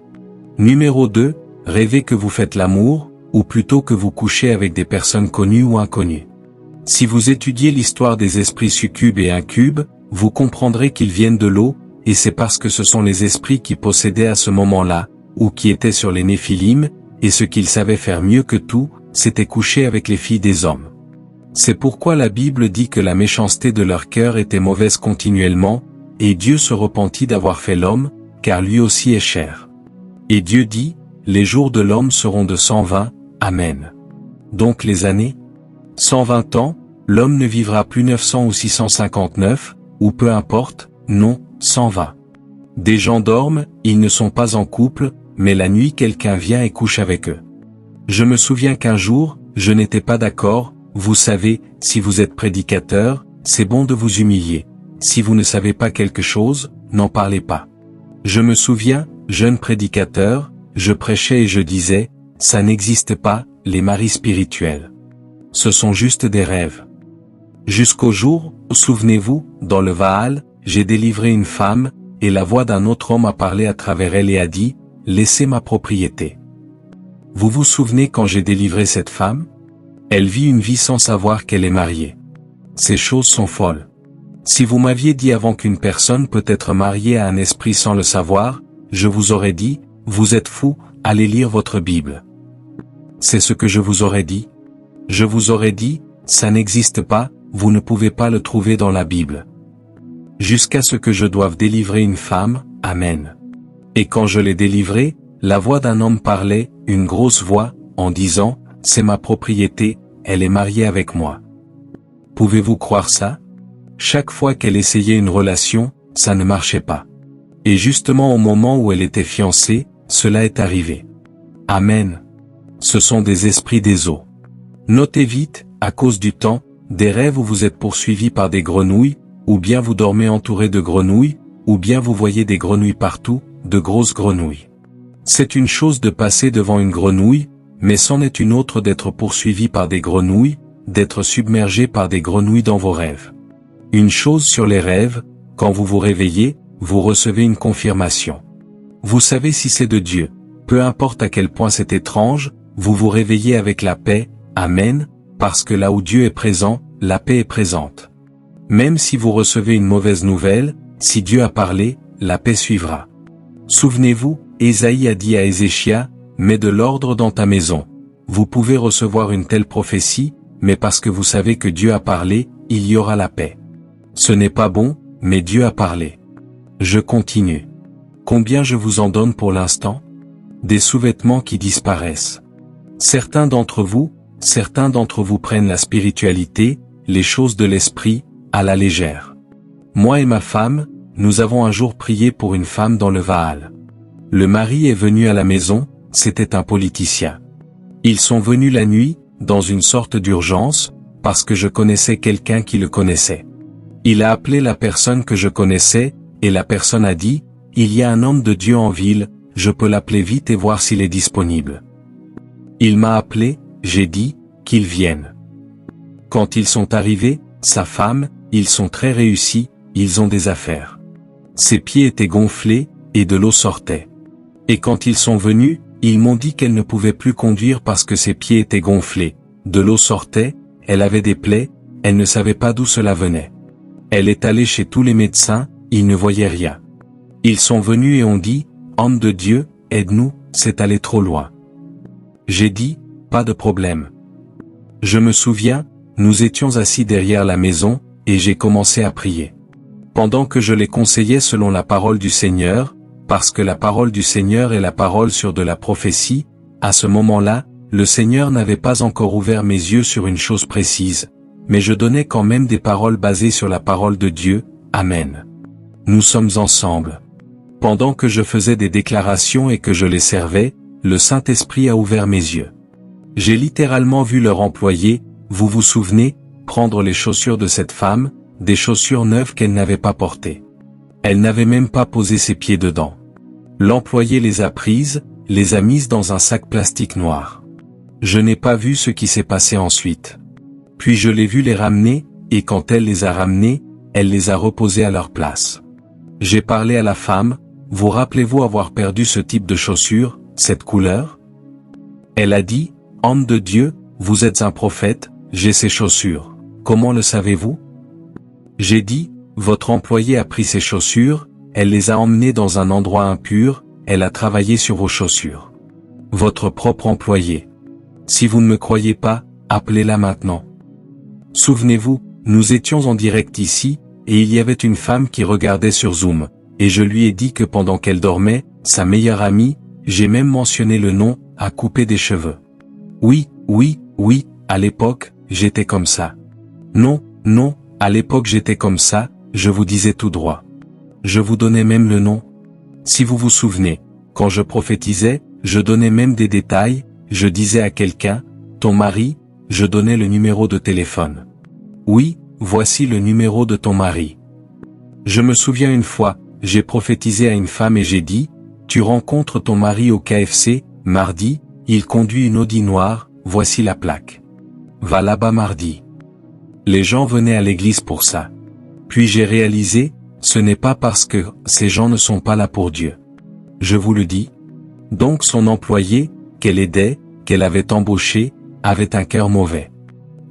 Numéro 2, rêvez que vous faites l'amour, ou plutôt que vous couchez avec des personnes connues ou inconnues. Si vous étudiez l'histoire des esprits succubes et incubes, vous comprendrez qu'ils viennent de l'eau, et c'est parce que ce sont les esprits qui possédaient à ce moment-là, ou qui étaient sur les Néphilim, et ce qu'ils savaient faire mieux que tout, c'était coucher avec les filles des hommes. C'est pourquoi la Bible dit que la méchanceté de leur cœur était mauvaise continuellement, et Dieu se repentit d'avoir fait l'homme, car lui aussi est cher. Et Dieu dit, les jours de l'homme seront de 120, Amen. Donc les années 120 ans, l'homme ne vivra plus 900 ou 659, ou peu importe, non, 120. Des gens dorment, ils ne sont pas en couple, mais la nuit quelqu'un vient et couche avec eux. Je me souviens qu'un jour, je n'étais pas d'accord, vous savez, si vous êtes prédicateur, c'est bon de vous humilier. Si vous ne savez pas quelque chose, n'en parlez pas. Je me souviens, jeune prédicateur, je prêchais et je disais, ça n'existe pas, les maris spirituels. Ce sont juste des rêves. Jusqu'au jour, souvenez-vous, dans le Vaal, j'ai délivré une femme, et la voix d'un autre homme a parlé à travers elle et a dit, laissez ma propriété. Vous vous souvenez quand j'ai délivré cette femme? Elle vit une vie sans savoir qu'elle est mariée. Ces choses sont folles. Si vous m'aviez dit avant qu'une personne peut être mariée à un esprit sans le savoir, je vous aurais dit, vous êtes fou, allez lire votre Bible. C'est ce que je vous aurais dit. Je vous aurais dit, ça n'existe pas, vous ne pouvez pas le trouver dans la Bible. Jusqu'à ce que je doive délivrer une femme, Amen. Et quand je l'ai délivrée, la voix d'un homme parlait, une grosse voix, en disant, c'est ma propriété, elle est mariée avec moi. Pouvez-vous croire ça? Chaque fois qu'elle essayait une relation, ça ne marchait pas. Et justement au moment où elle était fiancée, cela est arrivé. Amen. Ce sont des esprits des eaux. Notez vite, à cause du temps, des rêves où vous êtes poursuivis par des grenouilles, ou bien vous dormez entouré de grenouilles, ou bien vous voyez des grenouilles partout, de grosses grenouilles. C'est une chose de passer devant une grenouille, mais c'en est une autre d'être poursuivi par des grenouilles, d'être submergé par des grenouilles dans vos rêves. Une chose sur les rêves, quand vous vous réveillez, vous recevez une confirmation. Vous savez si c'est de Dieu, peu importe à quel point c'est étrange, vous vous réveillez avec la paix, Amen, parce que là où Dieu est présent, la paix est présente. Même si vous recevez une mauvaise nouvelle, si Dieu a parlé, la paix suivra. Souvenez-vous, Ésaïe a dit à Ézéchia, mets de l'ordre dans ta maison. Vous pouvez recevoir une telle prophétie, mais parce que vous savez que Dieu a parlé, il y aura la paix. Ce n'est pas bon, mais Dieu a parlé. Je continue. Combien je vous en donne pour l'instant? Des sous-vêtements qui disparaissent. Certains d'entre vous prennent la spiritualité, les choses de l'esprit, à la légère. Moi et ma femme, nous avons un jour prié pour une femme dans le Vaal. Le mari est venu à la maison, c'était un politicien. Ils sont venus la nuit, dans une sorte d'urgence, parce que je connaissais quelqu'un qui le connaissait. Il a appelé la personne que je connaissais, et la personne a dit, il y a un homme de Dieu en ville, je peux l'appeler vite et voir s'il est disponible. Il m'a appelé, j'ai dit, qu'il vienne. Quand ils sont arrivés, sa femme, ils sont très réussis, ils ont des affaires. Ses pieds étaient gonflés, et de l'eau sortait. Et quand ils sont venus, ils m'ont dit qu'elle ne pouvait plus conduire parce que ses pieds étaient gonflés, de l'eau sortait, elle avait des plaies, elle ne savait pas d'où cela venait. Elle est allée chez tous les médecins, ils ne voyaient rien. Ils sont venus et ont dit, homme de Dieu, aide-nous, c'est allé trop loin. J'ai dit, pas de problème. Je me souviens, nous étions assis derrière la maison, et j'ai commencé à prier. Pendant que je les conseillais selon la parole du Seigneur, parce que la parole du Seigneur est la parole sur de la prophétie, à ce moment-là, le Seigneur n'avait pas encore ouvert mes yeux sur une chose précise, mais je donnais quand même des paroles basées sur la parole de Dieu, Amen. Nous sommes ensemble. Pendant que je faisais des déclarations et que je les servais, le Saint-Esprit a ouvert mes yeux. J'ai littéralement vu leur employé, vous vous souvenez, prendre les chaussures de cette femme, des chaussures neuves qu'elle n'avait pas portées. Elle n'avait même pas posé ses pieds dedans. L'employé les a prises, les a mises dans un sac plastique noir. Je n'ai pas vu ce qui s'est passé ensuite. Puis je l'ai vu les ramener, et quand elle les a ramenés, elle les a reposés à leur place. J'ai parlé à la femme, vous rappelez-vous avoir perdu ce type de chaussures, cette couleur? Elle a dit, Homme de Dieu, vous êtes un prophète, j'ai ces chaussures. Comment le savez-vous? J'ai dit, votre employée a pris ces chaussures, elle les a emmenées dans un endroit impur, elle a travaillé sur vos chaussures. Votre propre employée. Si vous ne me croyez pas, appelez-la maintenant. Souvenez-vous, nous étions en direct ici, et il y avait une femme qui regardait sur Zoom, et je lui ai dit que pendant qu'elle dormait, sa meilleure amie, j'ai même mentionné le nom, a coupé des cheveux. Oui, à l'époque, j'étais comme ça. Non, à l'époque j'étais comme ça, je vous disais tout droit. Je vous donnais même le nom. Si vous vous souvenez, quand je prophétisais, je donnais même des détails, je disais à quelqu'un, ton mari, je donnais le numéro de téléphone. Oui, voici le numéro de ton mari. Je me souviens une fois, j'ai prophétisé à une femme et j'ai dit, tu rencontres ton mari au KFC, mardi, il conduit une Audi noire, voici la plaque. Va là-bas mardi. Les gens venaient à l'église pour ça. Puis j'ai réalisé, ce n'est pas parce que ces gens ne sont pas là pour Dieu. Je vous le dis. Donc son employé, qu'elle aidait, qu'elle avait embauché, avait un cœur mauvais.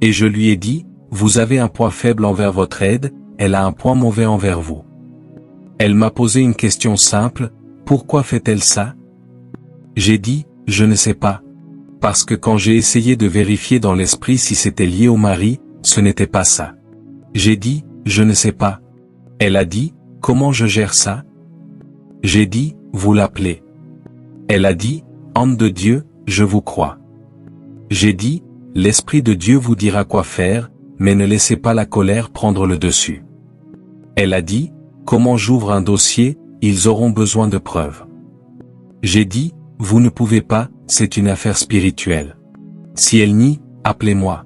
Et je lui ai dit, vous avez un point faible envers votre aide, elle a un point mauvais envers vous. Elle m'a posé une question simple, pourquoi fait-elle ça? J'ai dit, je ne sais pas. Parce que quand j'ai essayé de vérifier dans l'esprit si c'était lié au mari, ce n'était pas ça. J'ai dit, je ne sais pas. Elle a dit, comment je gère ça? J'ai dit, vous l'appelez. Elle a dit, Homme de Dieu, je vous crois. J'ai dit, l'Esprit de Dieu vous dira quoi faire, mais ne laissez pas la colère prendre le dessus. Elle a dit, comment j'ouvre un dossier, ils auront besoin de preuves. J'ai dit, vous ne pouvez pas, c'est une affaire spirituelle. Si elle nie, appelez-moi.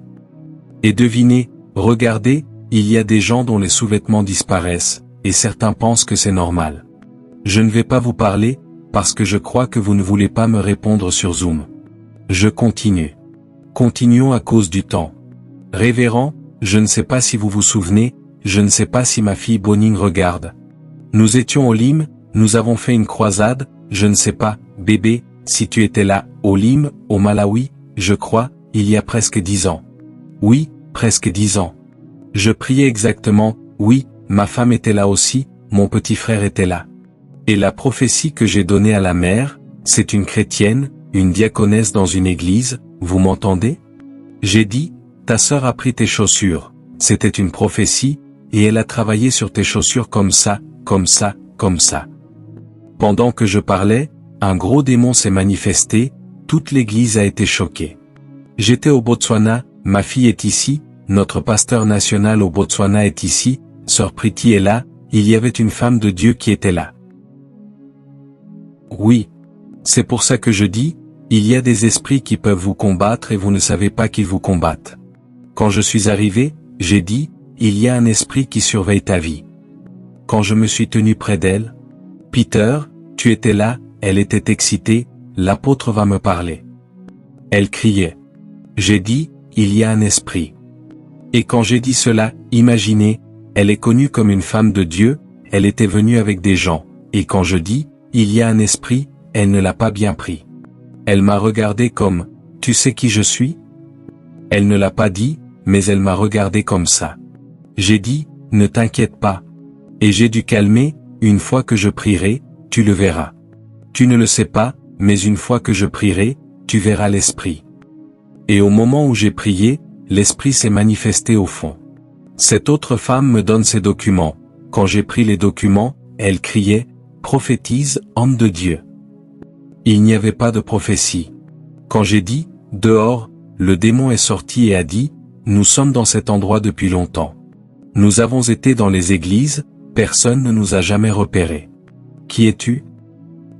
Et devinez, regardez, il y a des gens dont les sous-vêtements disparaissent, et certains pensent que c'est normal. Je ne vais pas vous parler, parce que je crois que vous ne voulez pas me répondre sur Zoom. Je continue. Continuons à cause du temps. Révérend, je ne sais pas si vous vous souvenez, je ne sais pas si ma fille Boning regarde. Nous étions au Lim, nous avons fait une croisade, je ne sais pas, bébé, si tu étais là, au Lim, au Malawi, je crois, il y a presque 10 ans. Oui, presque 10 ans. Je priais exactement, oui, ma femme était là aussi, mon petit frère était là. Et la prophétie que j'ai donnée à la mère, c'est une chrétienne, une diaconesse dans une église, vous m'entendez? J'ai dit, ta sœur a pris tes chaussures, c'était une prophétie, et elle a travaillé sur tes chaussures comme ça. Pendant que je parlais, un gros démon s'est manifesté, toute l'église a été choquée. J'étais au Botswana, ma fille est ici, notre pasteur national au Botswana est ici, sœur Priti est là, il y avait une femme de Dieu qui était là. Oui. C'est pour ça que je dis, il y a des esprits qui peuvent vous combattre et vous ne savez pas qu'ils vous combattent. Quand je suis arrivé, j'ai dit, il y a un esprit qui surveille ta vie. Quand je me suis tenu près d'elle, Peter, tu étais là, elle était excitée, l'apôtre va me parler. Elle criait. J'ai dit, il y a un esprit. Et quand j'ai dit cela, imaginez, elle est connue comme une femme de Dieu, elle était venue avec des gens, et quand je dis, il y a un esprit, elle ne l'a pas bien pris. Elle m'a regardé comme, tu sais qui je suis? Elle ne l'a pas dit, mais elle m'a regardé comme ça. J'ai dit, ne t'inquiète pas. Et j'ai dû calmer, une fois que je prierai, tu le verras. Tu ne le sais pas, mais une fois que je prierai, tu verras l'esprit. Et au moment où j'ai prié, l'esprit s'est manifesté au fond. Cette autre femme me donne ses documents. Quand j'ai pris les documents, elle criait, prophétise, homme de Dieu. Il n'y avait pas de prophétie. Quand j'ai dit, dehors, le démon est sorti et a dit, nous sommes dans cet endroit depuis longtemps. Nous avons été dans les églises, personne ne nous a jamais repérés. Qui es-tu?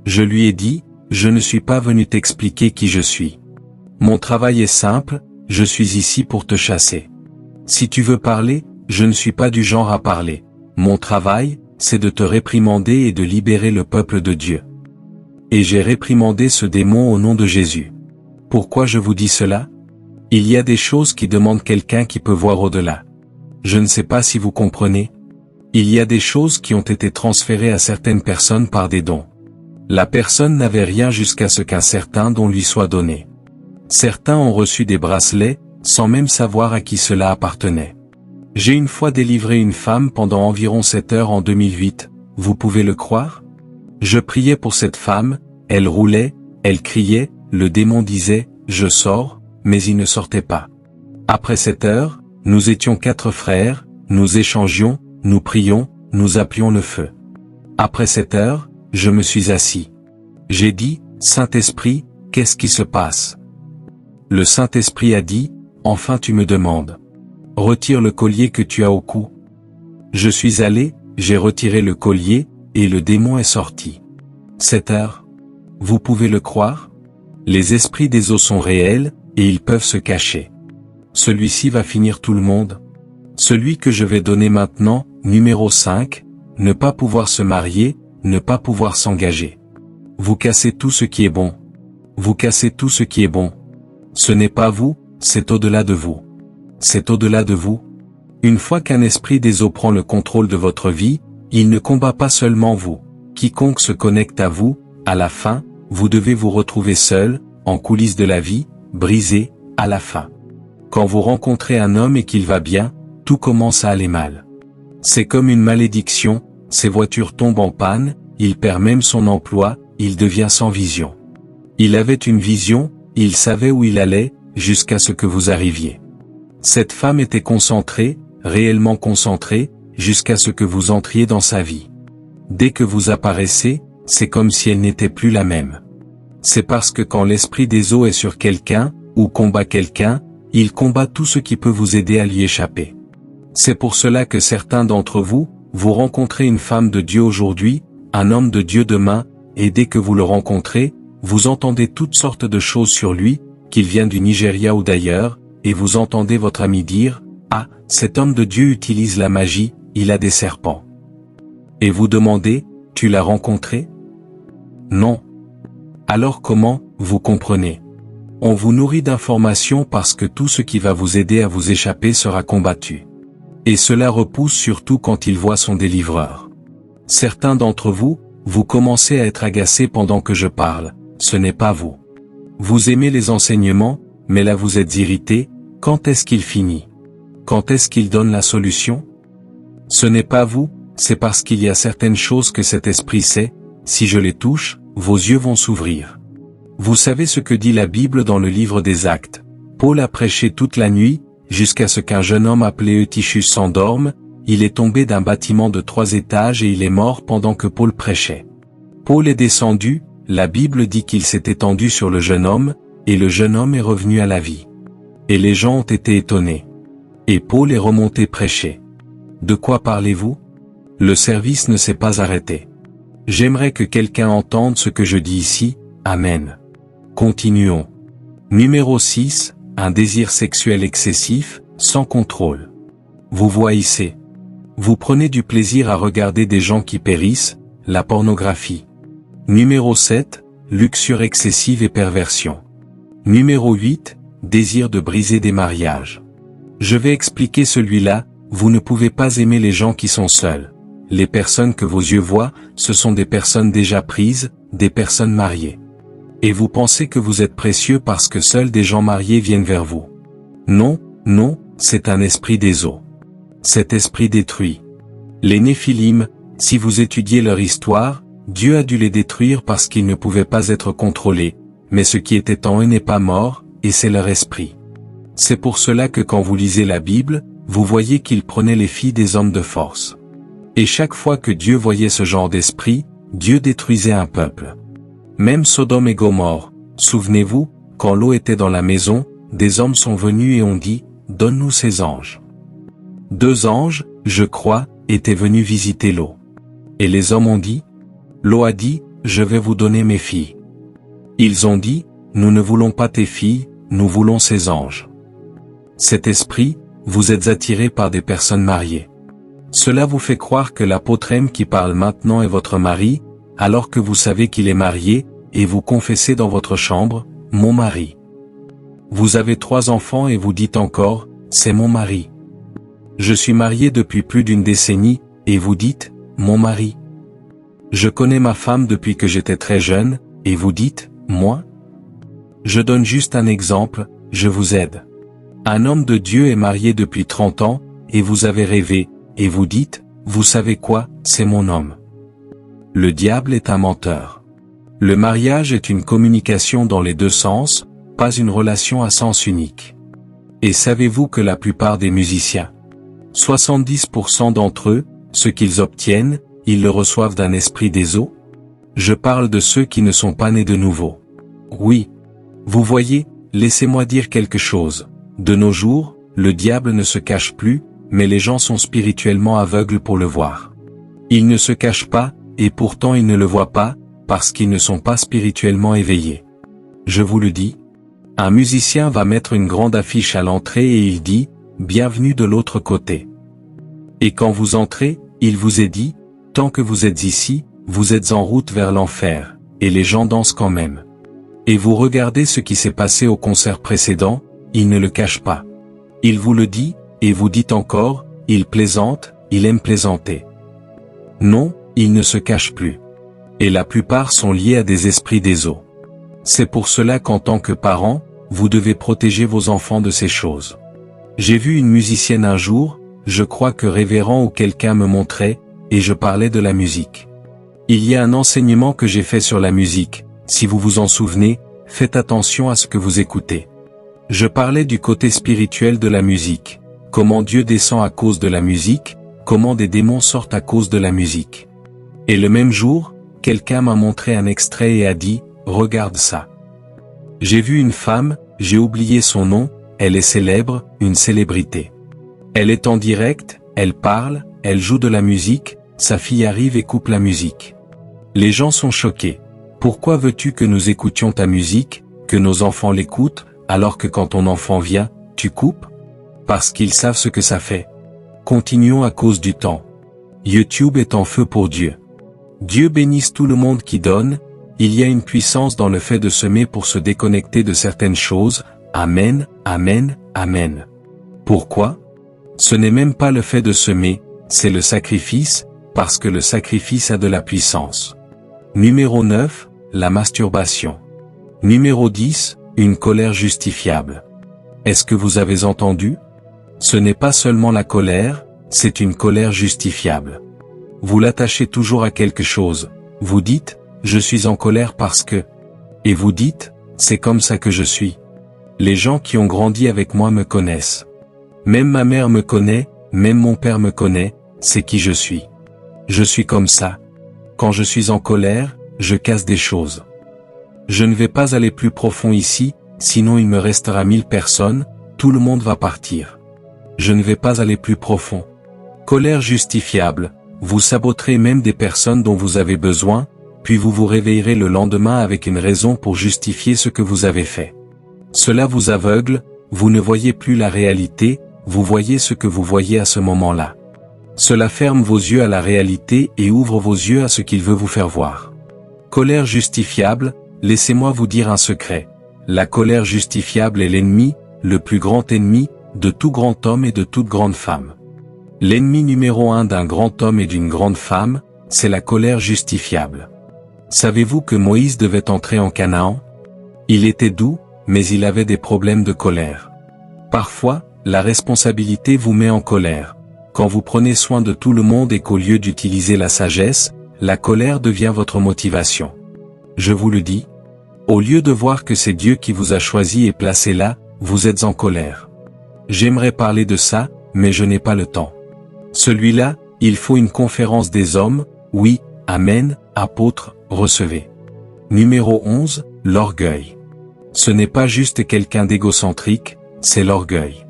Je lui ai dit, je ne suis pas venu t'expliquer qui je suis. Mon travail est simple, je suis ici pour te chasser. Si tu veux parler, je ne suis pas du genre à parler. Mon travail, c'est de te réprimander et de libérer le peuple de Dieu. Et j'ai réprimandé ce démon au nom de Jésus. Pourquoi je vous dis cela? Il y a des choses qui demandent quelqu'un qui peut voir au-delà. Je ne sais pas si vous comprenez. Il y a des choses qui ont été transférées à certaines personnes par des dons. La personne n'avait rien jusqu'à ce qu'un certain don lui soit donné. Certains ont reçu des bracelets, sans même savoir à qui cela appartenait. J'ai une fois délivré une femme pendant environ 7 heures en 2008, vous pouvez le croire? Je priais pour cette femme, elle roulait, elle criait, le démon disait, je sors, mais il ne sortait pas. Après 7 heures, nous étions 4 frères, nous échangions, nous prions, nous appelions le feu. Après 7 heures, je me suis assis. J'ai dit, Saint-Esprit, qu'est-ce qui se passe? Le Saint-Esprit a dit, enfin tu me demandes. Retire le collier que tu as au cou. Je suis allé, j'ai retiré le collier, et le démon est sorti. 7 heures. Vous pouvez le croire? Les esprits des eaux sont réels, et ils peuvent se cacher. Celui-ci va finir tout le monde. Celui que je vais donner maintenant, numéro 5, ne pas pouvoir se marier, ne pas pouvoir s'engager. Vous cassez tout ce qui est bon. Vous cassez tout ce qui est bon. Ce n'est pas vous, c'est au-delà de vous. C'est au-delà de vous. Une fois qu'un esprit des eaux prend le contrôle de votre vie, il ne combat pas seulement vous. Quiconque se connecte à vous, à la fin, vous devez vous retrouver seul, en coulisses de la vie, brisé, à la fin. Quand vous rencontrez un homme et qu'il va bien, tout commence à aller mal. C'est comme une malédiction, ses voitures tombent en panne, il perd même son emploi, il devient sans vision. Il avait une vision, il savait où il allait, jusqu'à ce que vous arriviez. Cette femme était concentrée, réellement concentrée, jusqu'à ce que vous entriez dans sa vie. Dès que vous apparaissez, c'est comme si elle n'était plus la même. C'est parce que quand l'esprit des eaux est sur quelqu'un, ou combat quelqu'un, il combat tout ce qui peut vous aider à lui échapper. C'est pour cela que certains d'entre vous, vous rencontrez une femme de Dieu aujourd'hui, un homme de Dieu demain, et dès que vous le rencontrez, vous entendez toutes sortes de choses sur lui, qu'il vient du Nigeria ou d'ailleurs, et vous entendez votre ami dire, « Ah, cet homme de Dieu utilise la magie, il a des serpents. » Et vous demandez, « Tu l'as rencontré ?» Non. Alors comment, vous comprenez? On vous nourrit d'informations parce que tout ce qui va vous aider à vous échapper sera combattu. Et cela repousse surtout quand il voit son délivreur. Certains d'entre vous, vous commencez à être agacés pendant que je parle, ce n'est pas vous. Vous aimez les enseignements, mais là vous êtes irrité, quand est-ce qu'il finit? Quand est-ce qu'il donne la solution? Ce n'est pas vous, c'est parce qu'il y a certaines choses que cet esprit sait, si je les touche, vos yeux vont s'ouvrir. Vous savez ce que dit la Bible dans le livre des Actes. Paul a prêché toute la nuit, jusqu'à ce qu'un jeune homme appelé Eutychus s'endorme, il est tombé d'un bâtiment de 3 étages et il est mort pendant que Paul prêchait. Paul est descendu, la Bible dit qu'il s'est étendu sur le jeune homme, et le jeune homme est revenu à la vie. Et les gens ont été étonnés. Et Paul est remonté prêcher. De quoi parlez-vous? Le service ne s'est pas arrêté. J'aimerais que quelqu'un entende ce que je dis ici, Amen. Continuons. Numéro 6, un désir sexuel excessif, sans contrôle. Vous voyez. Vous prenez du plaisir à regarder des gens qui périssent, la pornographie. Numéro 7, luxure excessive et perversion. Numéro 8, désir de briser des mariages. Je vais expliquer celui-là, vous ne pouvez pas aimer les gens qui sont seuls. Les personnes que vos yeux voient, ce sont des personnes déjà prises, des personnes mariées. Et vous pensez que vous êtes précieux parce que seuls des gens mariés viennent vers vous. Non, non, c'est un esprit des eaux. Cet esprit détruit. Les Néphilim, si vous étudiez leur histoire, Dieu a dû les détruire parce qu'ils ne pouvaient pas être contrôlés, mais ce qui était en eux n'est pas mort, et c'est leur esprit. C'est pour cela que quand vous lisez la Bible, vous voyez qu'ils prenaient les filles des hommes de force. Et chaque fois que Dieu voyait ce genre d'esprit, Dieu détruisait un peuple. Même Sodome et Gomorrhe, souvenez-vous, quand l'eau était dans la maison, des hommes sont venus et ont dit, « Donne-nous ces anges. » 2 anges, je crois, étaient venus visiter l'eau. Et les hommes ont dit, l'eau a dit, « Je vais vous donner mes filles. » Ils ont dit, « Nous ne voulons pas tes filles, nous voulons ces anges. » Cet esprit, vous êtes attiré par des personnes mariées. Cela vous fait croire que l'apôtre M qui parle maintenant est votre mari, alors que vous savez qu'il est marié, et vous confessez dans votre chambre, « Mon mari. » Vous avez 3 enfants et vous dites encore, c'est mon mari. Je suis marié depuis plus d'une décennie, et vous dites, mon mari. Je connais ma femme depuis que j'étais très jeune, et vous dites, moi? Je donne juste un exemple, je vous aide. Un homme de Dieu est marié depuis 30 ans, et vous avez rêvé, et vous dites, vous savez quoi, c'est mon homme. Le diable est un menteur. Le mariage est une communication dans les deux sens, pas une relation à sens unique. Et savez-vous que la plupart des musiciens, 70% d'entre eux, ce qu'ils obtiennent, ils le reçoivent d'un esprit des eaux? Je parle de ceux qui ne sont pas nés de nouveau. Oui. Vous voyez, laissez-moi dire quelque chose. De nos jours, le diable ne se cache plus, mais les gens sont spirituellement aveugles pour le voir. Ils ne se cachent pas, et pourtant ils ne le voient pas, parce qu'ils ne sont pas spirituellement éveillés. Je vous le dis. Un musicien va mettre une grande affiche à l'entrée et il dit, « Bienvenue de l'autre côté ». Et quand vous entrez, il vous est dit, « Tant que vous êtes ici, vous êtes en route vers l'enfer », et les gens dansent quand même. Et vous regardez ce qui s'est passé au concert précédent, il ne le cache pas. Il vous le dit, et vous dites encore, il plaisante, il aime plaisanter. Non, il ne se cache plus. Et la plupart sont liés à des esprits des eaux. C'est pour cela qu'en tant que parent, vous devez protéger vos enfants de ces choses. J'ai vu une musicienne un jour, je crois que révérend ou quelqu'un me montrait, et je parlais de la musique. Il y a un enseignement que j'ai fait sur la musique, si vous vous en souvenez, faites attention à ce que vous écoutez. Je parlais du côté spirituel de la musique, comment Dieu descend à cause de la musique, comment des démons sortent à cause de la musique. Et le même jour, quelqu'un m'a montré un extrait et a dit, « Regarde ça. » J'ai vu une femme, j'ai oublié son nom, elle est célèbre, une célébrité. Elle est en direct, elle parle, elle joue de la musique, sa fille arrive et coupe la musique. Les gens sont choqués. Pourquoi veux-tu que nous écoutions ta musique, que nos enfants l'écoutent, alors que quand ton enfant vient, tu coupes? Parce qu'ils savent ce que ça fait. Continuons à cause du temps. YouTube est en feu pour Dieu. Dieu bénisse tout le monde qui donne, il y a une puissance dans le fait de semer pour se déconnecter de certaines choses, Amen, Amen, Amen. Pourquoi? Ce n'est même pas le fait de semer, c'est le sacrifice, parce que le sacrifice a de la puissance. Numéro 9, la masturbation. Numéro 10, une colère justifiable. Est-ce que vous avez entendu? Ce n'est pas seulement la colère, c'est une colère justifiable. Vous l'attachez toujours à quelque chose, vous dites, je suis en colère parce que... Et vous dites, c'est comme ça que je suis. Les gens qui ont grandi avec moi me connaissent. Même ma mère me connaît, même mon père me connaît, c'est qui je suis. Je suis comme ça. Quand je suis en colère, je casse des choses. Je ne vais pas aller plus profond ici, sinon il me restera 1000 personnes, tout le monde va partir. Je ne vais pas aller plus profond. Colère justifiable, vous saboterez même des personnes dont vous avez besoin, puis vous vous réveillerez le lendemain avec une raison pour justifier ce que vous avez fait. Cela vous aveugle, vous ne voyez plus la réalité, vous voyez ce que vous voyez à ce moment-là. Cela ferme vos yeux à la réalité et ouvre vos yeux à ce qu'il veut vous faire voir. Colère justifiable, laissez-moi vous dire un secret. La colère justifiable est l'ennemi, le plus grand ennemi, de tout grand homme et de toute grande femme. L'ennemi numéro 1 d'un grand homme et d'une grande femme, c'est la colère justifiable. Savez-vous que Moïse devait entrer en Canaan? Il était doux, mais il avait des problèmes de colère. Parfois, la responsabilité vous met en colère. Quand vous prenez soin de tout le monde et qu'au lieu d'utiliser la sagesse, la colère devient votre motivation. Je vous le dis. Au lieu de voir que c'est Dieu qui vous a choisi et placé là, vous êtes en colère. J'aimerais parler de ça, mais je n'ai pas le temps. Celui-là, il faut une conférence des hommes, oui, Amen, apôtre, recevez. Numéro 11, l'orgueil. Ce n'est pas juste quelqu'un d'égocentrique, c'est l'orgueil.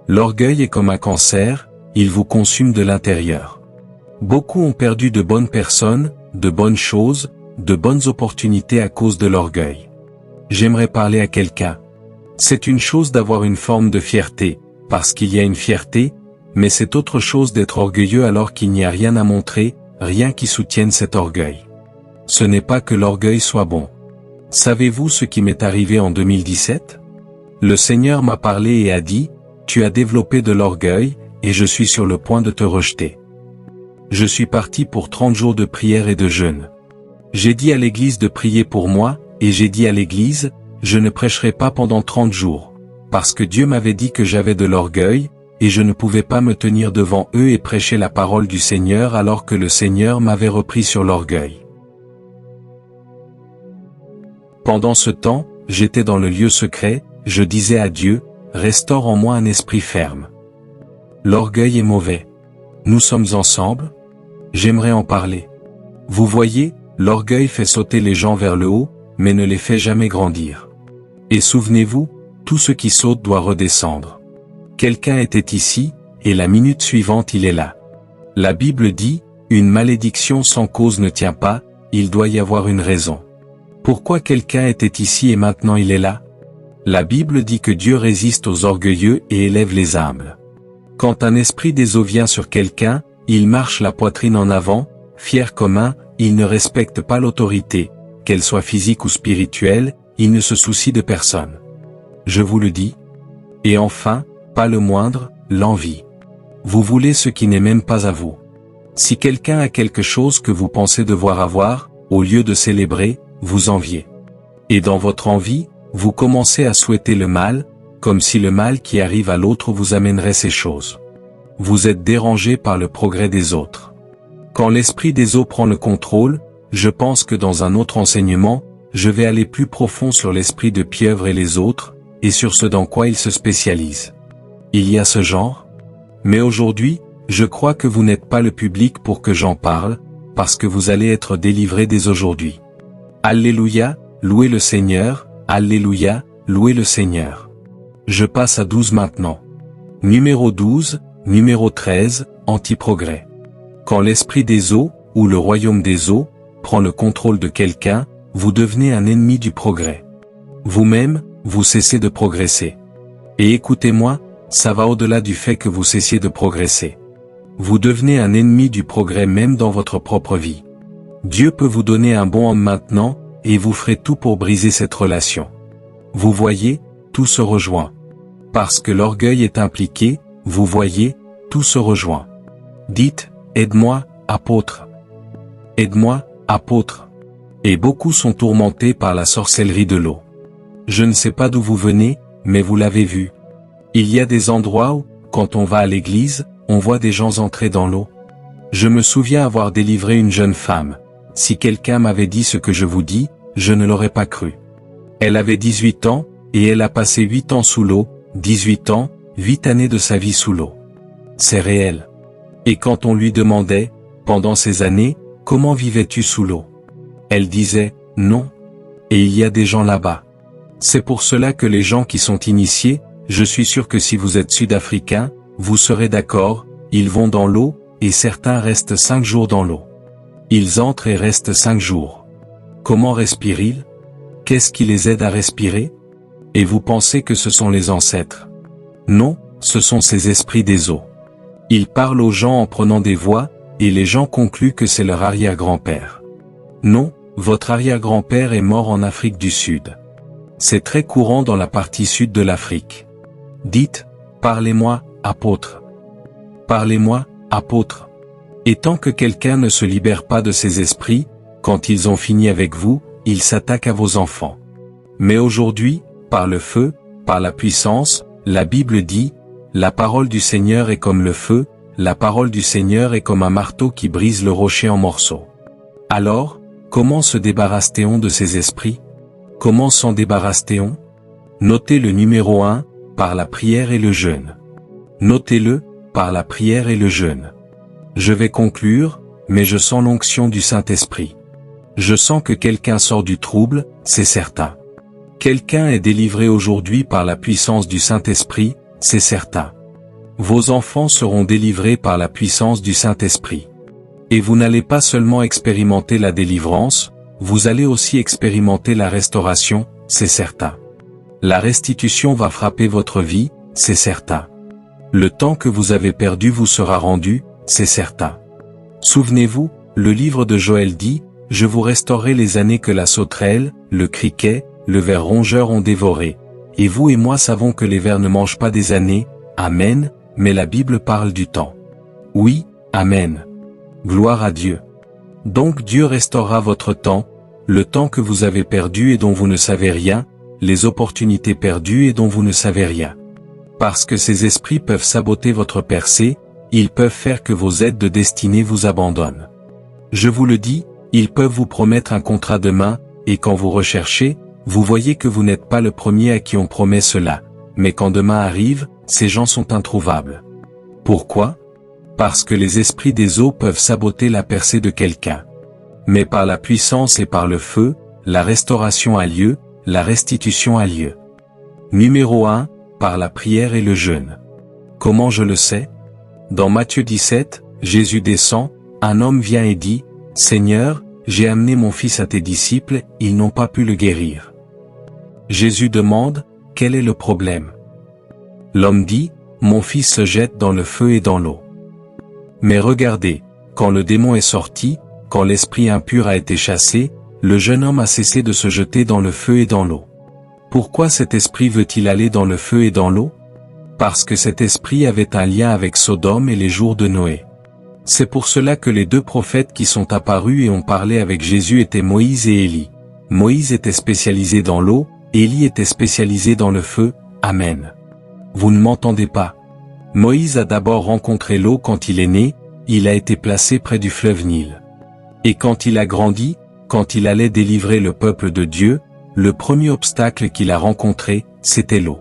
L'orgueil est comme un cancer, il vous consume de l'intérieur. Beaucoup ont perdu de bonnes personnes, de bonnes choses, de bonnes opportunités à cause de l'orgueil. J'aimerais parler à quelqu'un. C'est une chose d'avoir une forme de fierté, parce qu'il y a une fierté, mais c'est autre chose d'être orgueilleux alors qu'il n'y a rien à montrer, rien qui soutienne cet orgueil. Ce n'est pas que l'orgueil soit bon. Savez-vous ce qui m'est arrivé en 2017? Le Seigneur m'a parlé et a dit, tu as développé de l'orgueil, et je suis sur le point de te rejeter. Je suis parti pour 30 jours de prière et de jeûne. J'ai dit à l'église de prier pour moi, et j'ai dit à l'église, je ne prêcherai pas pendant 30 jours, parce que Dieu m'avait dit que j'avais de l'orgueil, et je ne pouvais pas me tenir devant eux et prêcher la parole du Seigneur alors que le Seigneur m'avait repris sur l'orgueil. Pendant ce temps, j'étais dans le lieu secret, je disais à Dieu, restaure en moi un esprit ferme. L'orgueil est mauvais. Nous sommes ensemble? J'aimerais en parler. Vous voyez, l'orgueil fait sauter les gens vers le haut, mais ne les fait jamais grandir. Et souvenez-vous, tout ce qui saute doit redescendre. Quelqu'un était ici, et la minute suivante il est là. La Bible dit, une malédiction sans cause ne tient pas, il doit y avoir une raison. Pourquoi quelqu'un était ici et maintenant il est là? La Bible dit que Dieu résiste aux orgueilleux et élève les humbles. Quand un esprit des eaux vient sur quelqu'un, il marche la poitrine en avant, fier comme un, il ne respecte pas l'autorité, qu'elle soit physique ou spirituelle, il ne se soucie de personne. Je vous le dis. Et enfin, pas le moindre, l'envie. Vous voulez ce qui n'est même pas à vous. Si quelqu'un a quelque chose que vous pensez devoir avoir, au lieu de célébrer, vous enviez. Et dans votre envie, vous commencez à souhaiter le mal, comme si le mal qui arrive à l'autre vous amènerait ces choses. Vous êtes dérangé par le progrès des autres. Quand l'esprit des eaux prend le contrôle, je pense que dans un autre enseignement, je vais aller plus profond sur l'esprit de pieuvre et les autres, et sur ce dans quoi ils se spécialisent. Il y a ce genre? Mais aujourd'hui, je crois que vous n'êtes pas le public pour que j'en parle, parce que vous allez être délivrés dès aujourd'hui. Alléluia, louez le Seigneur, Alléluia, louez le Seigneur. Je passe à 12 maintenant. Numéro 12, numéro 13, anti-progrès. Quand l'esprit des eaux, ou le royaume des eaux, prend le contrôle de quelqu'un, vous devenez un ennemi du progrès. Vous-même, vous cessez de progresser. Et écoutez-moi, ça va au-delà du fait que vous cessiez de progresser. Vous devenez un ennemi du progrès même dans votre propre vie. Dieu peut vous donner un bon homme maintenant, et vous ferez tout pour briser cette relation. Vous voyez, tout se rejoint. Parce que l'orgueil est impliqué, vous voyez, tout se rejoint. Dites, aide-moi, apôtre. Aide-moi, apôtre. Et beaucoup sont tourmentés par la sorcellerie de l'eau. Je ne sais pas d'où vous venez, mais vous l'avez vu. Il y a des endroits où, quand on va à l'église, on voit des gens entrer dans l'eau. Je me souviens avoir délivré une jeune femme. Si quelqu'un m'avait dit ce que je vous dis, je ne l'aurais pas cru. Elle avait 18 ans, et elle a passé 8 ans sous l'eau, 18 ans, 8 années de sa vie sous l'eau. C'est réel. Et quand on lui demandait, pendant ces années, comment vivais-tu sous l'eau? Elle disait, non. Et il y a des gens là-bas. C'est pour cela que les gens qui sont initiés, je suis sûr que si vous êtes sud-africain, vous serez d'accord, ils vont dans l'eau, et certains restent 5 jours dans l'eau. Ils entrent et restent 5 jours. Comment respirent-ils? Qu'est-ce qui les aide à respirer? Et vous pensez que ce sont les ancêtres? Non, ce sont ces esprits des eaux. Ils parlent aux gens en prenant des voix, et les gens concluent que c'est leur arrière-grand-père. Non, votre arrière-grand-père est mort en Afrique du Sud. C'est très courant dans la partie sud de l'Afrique. Dites, parlez-moi, apôtre. Parlez-moi, apôtre. Et tant que quelqu'un ne se libère pas de ces esprits, quand ils ont fini avec vous, ils s'attaquent à vos enfants. Mais aujourd'hui, par le feu, par la puissance, la Bible dit, la parole du Seigneur est comme le feu, la parole du Seigneur est comme un marteau qui brise le rocher en morceaux. Alors, comment se débarrasse-t-on de ces esprits? Comment s'en débarrasse-t-on? Notez le numéro 1, par la prière et le jeûne. Notez-le, par la prière et le jeûne. Je vais conclure, mais je sens l'onction du Saint-Esprit. Je sens que quelqu'un sort du trouble, c'est certain. Quelqu'un est délivré aujourd'hui par la puissance du Saint-Esprit, c'est certain. Vos enfants seront délivrés par la puissance du Saint-Esprit. Et vous n'allez pas seulement expérimenter la délivrance, vous allez aussi expérimenter la restauration, c'est certain. La restitution va frapper votre vie, c'est certain. Le temps que vous avez perdu vous sera rendu, c'est certain. Souvenez-vous, le livre de Joël dit, « Je vous restaurerai les années que la sauterelle, le criquet, le ver rongeur ont dévoré, et vous et moi savons que les vers ne mangent pas des années, amen, mais la Bible parle du temps. Oui, amen. Gloire à Dieu. Donc Dieu restaurera votre temps, le temps que vous avez perdu et dont vous ne savez rien, les opportunités perdues et dont vous ne savez rien. Parce que ces esprits peuvent saboter votre percée, ils peuvent faire que vos aides de destinée vous abandonnent. Je vous le dis, ils peuvent vous promettre un contrat demain, et quand vous recherchez, vous voyez que vous n'êtes pas le premier à qui on promet cela, mais quand demain arrive, ces gens sont introuvables. Pourquoi ? Parce que les esprits des eaux peuvent saboter la percée de quelqu'un. Mais par la puissance et par le feu, la restauration a lieu, la restitution a lieu. Numéro 1, par la prière et le jeûne. Comment je le sais ? Dans Matthieu 17, Jésus descend, un homme vient et dit, « Seigneur, j'ai amené mon fils à tes disciples, ils n'ont pas pu le guérir. » Jésus demande, « Quel est le problème ?» L'homme dit, « Mon fils se jette dans le feu et dans l'eau. » Mais regardez, quand le démon est sorti, quand l'esprit impur a été chassé, le jeune homme a cessé de se jeter dans le feu et dans l'eau. Pourquoi cet esprit veut-il aller dans le feu et dans l'eau ? Parce que cet esprit avait un lien avec Sodome et les jours de Noé. C'est pour cela que les deux prophètes qui sont apparus et ont parlé avec Jésus étaient Moïse et Élie. Moïse était spécialisé dans l'eau, Élie était spécialisé dans le feu, amen. Vous ne m'entendez pas. Moïse a d'abord rencontré l'eau quand il est né, il a été placé près du fleuve Nil. Et quand il a grandi, quand il allait délivrer le peuple de Dieu, le premier obstacle qu'il a rencontré, c'était l'eau.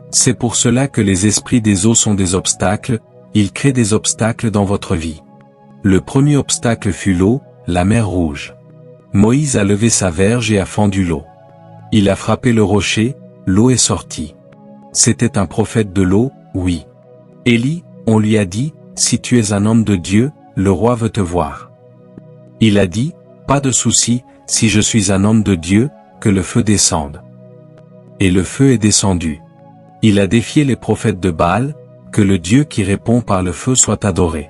C'est pour cela que les esprits des eaux sont des obstacles, ils créent des obstacles dans votre vie. Le premier obstacle fut l'eau, la mer Rouge. Moïse a levé sa verge et a fendu l'eau. Il a frappé le rocher, l'eau est sortie. C'était un prophète de l'eau, oui. Élie, on lui a dit, « Si tu es un homme de Dieu, le roi veut te voir. » Il a dit, « Pas de souci, si je suis un homme de Dieu, que le feu descende. » Et le feu est descendu. Il a défié les prophètes de Baal, que le Dieu qui répond par le feu soit adoré.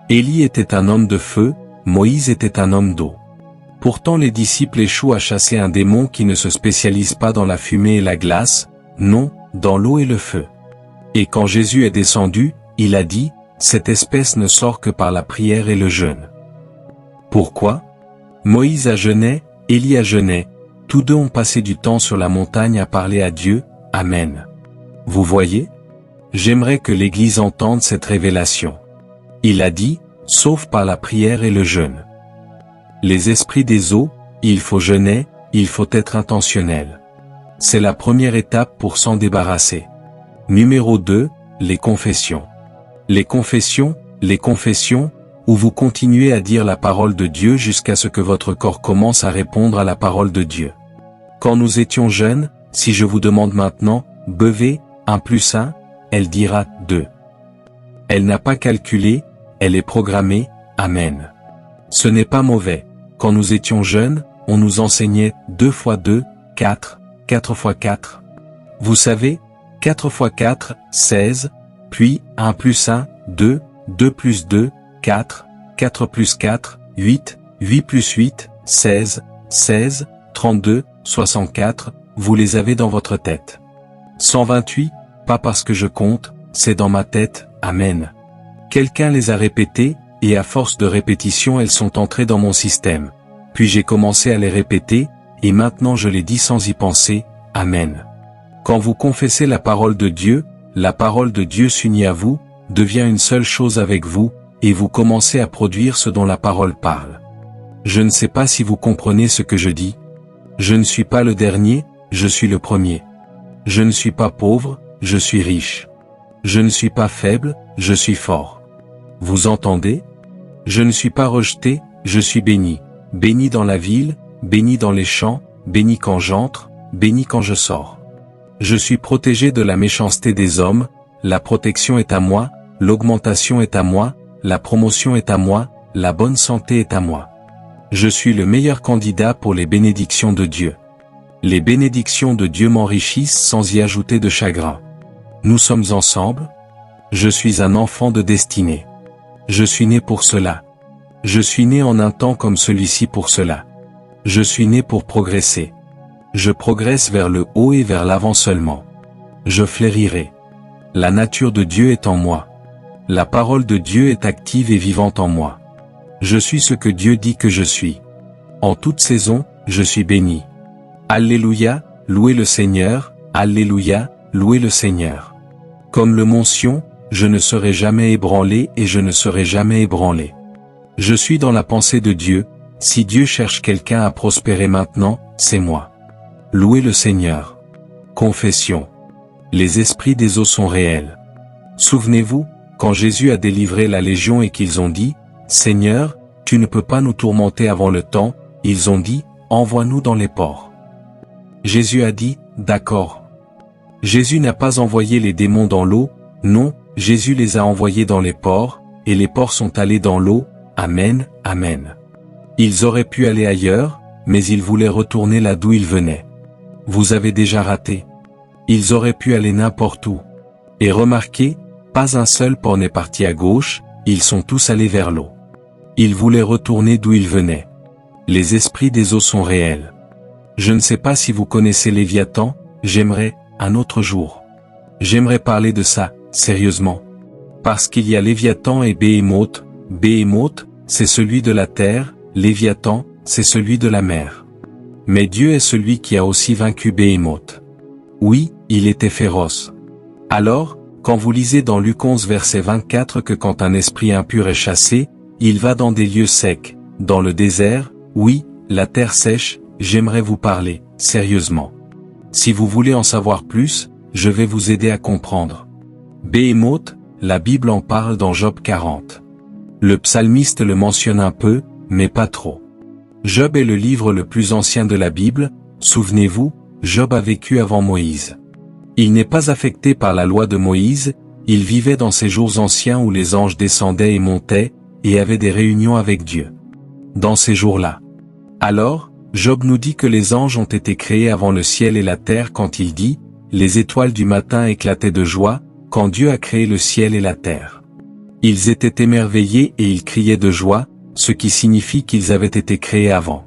Élie était un homme de feu, Moïse était un homme d'eau. Pourtant les disciples échouent à chasser un démon qui ne se spécialise pas dans la fumée et la glace, non, dans l'eau et le feu. Et quand Jésus est descendu, il a dit, « Cette espèce ne sort que par la prière et le jeûne. » Pourquoi ? Moïse a jeûné, Élie a jeûné, tous deux ont passé du temps sur la montagne à parler à Dieu, amen. Vous voyez ? J'aimerais que l'Église entende cette révélation. Il a dit, sauf par la prière et le jeûne. Les esprits des eaux, il faut jeûner, il faut être intentionnel. C'est la première étape pour s'en débarrasser. Numéro 2, les confessions. Les confessions, où vous continuez à dire la parole de Dieu jusqu'à ce que votre corps commence à répondre à la parole de Dieu. Quand nous étions jeunes, si je vous demande maintenant, buvez, 1 + 1, elle dira 2. Elle n'a pas calculé, elle est programmée, amen. Ce n'est pas mauvais. Quand nous étions jeunes, on nous enseignait 2 × 2, 4, 4 × 4. Vous savez, 4 × 4, 16, puis 1 + 1, 2, 2 + 2, 4, 4 + 4, 8, 8 + 8, 16, 16, 32, 64, vous les avez dans votre tête. 128, pas parce que je compte, c'est dans ma tête, amen. Quelqu'un les a répétées, et à force de répétition elles sont entrées dans mon système. Puis j'ai commencé à les répéter, et maintenant je les dis sans y penser, amen. Quand vous confessez la parole de Dieu s'unit à vous, devient une seule chose avec vous, et vous commencez à produire ce dont la parole parle. Je ne sais pas si vous comprenez ce que je dis. Je ne suis pas le dernier, je suis le premier. Je ne suis pas pauvre, je suis riche. Je ne suis pas faible, je suis fort. Vous entendez ? Je ne suis pas rejeté, je suis béni. Béni dans la ville, béni dans les champs, béni quand j'entre, béni quand je sors. Je suis protégé de la méchanceté des hommes, la protection est à moi, l'augmentation est à moi, la promotion est à moi, la bonne santé est à moi. Je suis le meilleur candidat pour les bénédictions de Dieu. Les bénédictions de Dieu m'enrichissent sans y ajouter de chagrin. Nous sommes ensemble. Je suis un enfant de destinée. Je suis né pour cela. Je suis né en un temps comme celui-ci pour cela. Je suis né pour progresser. Je progresse vers le haut et vers l'avant seulement. Je flérirai. La nature de Dieu est en moi. La parole de Dieu est active et vivante en moi. Je suis ce que Dieu dit que je suis. En toute saison, je suis béni. Alléluia, louez le Seigneur, Alléluia, louez le Seigneur. Comme le mont Sion, je ne serai jamais ébranlé et je ne serai jamais ébranlé. Je suis dans la pensée de Dieu, si Dieu cherche quelqu'un à prospérer maintenant, c'est moi. Louez le Seigneur. Confession. Les esprits des eaux sont réels. Souvenez-vous, quand Jésus a délivré la légion et qu'ils ont dit, « Seigneur, tu ne peux pas nous tourmenter avant le temps », ils ont dit, « Envoie-nous dans les ports. » Jésus a dit, « D'accord. » Jésus n'a pas envoyé les démons dans l'eau, non, Jésus les a envoyés dans les ports, et les porcs sont allés dans l'eau, Amen, Amen. Ils auraient pu aller ailleurs, mais ils voulaient retourner là d'où ils venaient. Vous avez déjà raté. Ils auraient pu aller n'importe où. Et remarquez, pas un seul porc n'est parti à gauche, ils sont tous allés vers l'eau. Ils voulaient retourner d'où ils venaient. Les esprits des eaux sont réels. Je ne sais pas si vous connaissez Léviathan, j'aimerais, un autre jour. J'aimerais parler de ça, sérieusement. Parce qu'il y a Léviathan et Béhémoth. Béhémoth, c'est celui de la terre, Léviathan, c'est celui de la mer. Mais Dieu est celui qui a aussi vaincu Béhémoth. Oui, il était féroce. Alors, quand vous lisez dans Luc 11 verset 24 que quand un esprit impur est chassé, il va dans des lieux secs, dans le désert, oui, la terre sèche, j'aimerais vous parler, sérieusement. Si vous voulez en savoir plus, je vais vous aider à comprendre. Béhémoth, la Bible en parle dans Job 40. Le psalmiste le mentionne un peu, mais pas trop. Job est le livre le plus ancien de la Bible, souvenez-vous, Job a vécu avant Moïse. Il n'est pas affecté par la loi de Moïse, il vivait dans ces jours anciens où les anges descendaient et montaient, et avaient des réunions avec Dieu. Dans ces jours-là. Alors, Job nous dit que les anges ont été créés avant le ciel et la terre quand il dit, « Les étoiles du matin éclataient de joie, quand Dieu a créé le ciel et la terre. » Ils étaient émerveillés et ils criaient de joie, ce qui signifie qu'ils avaient été créés avant.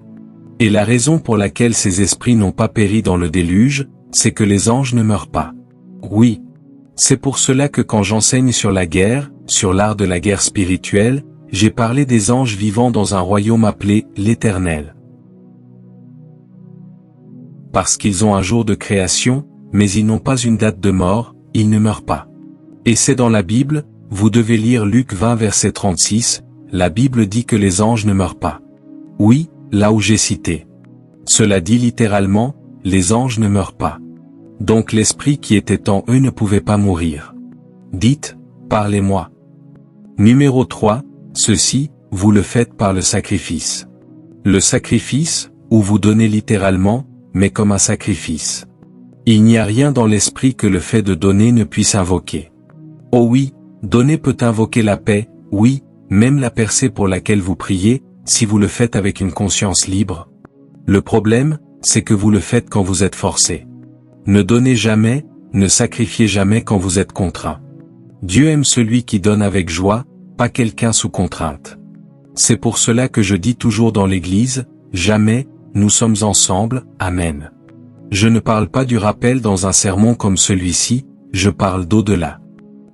Et la raison pour laquelle ces esprits n'ont pas péri dans le déluge, c'est que les anges ne meurent pas. Oui. C'est pour cela que quand j'enseigne sur la guerre, sur l'art de la guerre spirituelle, j'ai parlé des anges vivant dans un royaume appelé l'Éternel. Parce qu'ils ont un jour de création, mais ils n'ont pas une date de mort, ils ne meurent pas. Et c'est dans la Bible, vous devez lire Luc 20 verset 36, la Bible dit que les anges ne meurent pas. Oui, là où j'ai cité. Cela dit littéralement, les anges ne meurent pas. Donc l'esprit qui était en eux ne pouvait pas mourir. Dites, parlez-moi. Numéro 3, ceci, vous le faites par le sacrifice. Le sacrifice, ou vous donnez littéralement, mais comme un sacrifice. Il n'y a rien dans l'esprit que le fait de donner ne puisse invoquer. Oh oui, donner peut invoquer la paix, oui, même la percée pour laquelle vous priez, si vous le faites avec une conscience libre. Le problème, c'est que vous le faites quand vous êtes forcé. Ne donnez jamais, ne sacrifiez jamais quand vous êtes contraint. Dieu aime celui qui donne avec joie, pas quelqu'un sous contrainte. C'est pour cela que je dis toujours dans l'Église, jamais, nous sommes ensemble, Amen. Je ne parle pas du rappel dans un sermon comme celui-ci, je parle d'au-delà.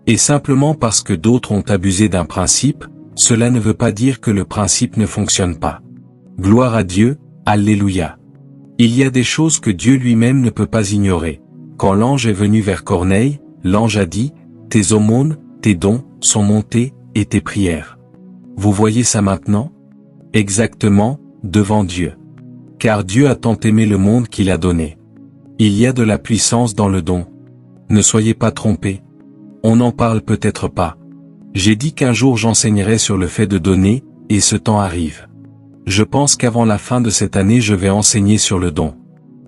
Et simplement parce que d'autres ont abusé d'un principe, cela ne veut pas dire que le principe ne fonctionne pas. Gloire à Dieu, Alléluia. Il y a des choses que Dieu lui-même ne peut pas ignorer. Quand l'ange est venu vers Corneille, l'ange a dit, « Tes aumônes, tes dons, sont montés, et tes prières. » Vous voyez ça maintenant? Exactement, devant Dieu. Car Dieu a tant aimé le monde qu'il a donné. Il y a de la puissance dans le don. Ne soyez pas trompés. On n'en parle peut-être pas. J'ai dit qu'un jour j'enseignerai sur le fait de donner, et ce temps arrive. Je pense qu'avant la fin de cette année je vais enseigner sur le don.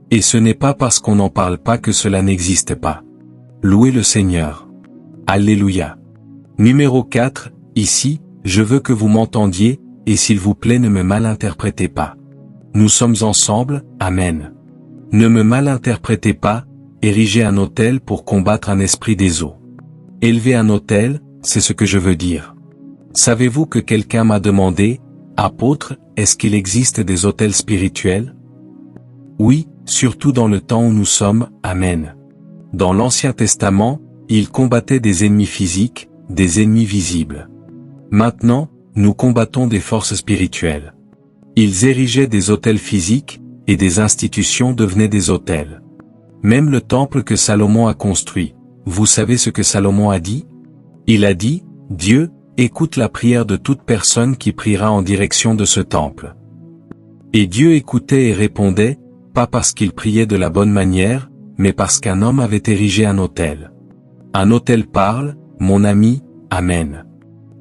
Et ce n'est pas parce qu'on n'en parle pas que cela n'existe pas. Louez le Seigneur. Alléluia. Numéro 4, ici, je veux que vous m'entendiez, et s'il vous plaît ne me malinterprétez pas. Nous sommes ensemble, Amen. Ne me malinterprétez pas, érigez un autel pour combattre un esprit des eaux. Élever un autel, c'est ce que je veux dire. Savez-vous que quelqu'un m'a demandé, « Apôtre, est-ce qu'il existe des autels spirituels ?» Oui, surtout dans le temps où nous sommes, Amen. Dans l'Ancien Testament, ils combattaient des ennemis physiques, des ennemis visibles. Maintenant, nous combattons des forces spirituelles. Ils érigeaient des autels physiques, et des institutions devenaient des autels. Même le temple que Salomon a construit, vous savez ce que Salomon a dit? Il a dit, Dieu, écoute la prière de toute personne qui priera en direction de ce temple. Et Dieu écoutait et répondait, pas parce qu'il priait de la bonne manière, mais parce qu'un homme avait érigé un autel. Un autel parle, mon ami, Amen.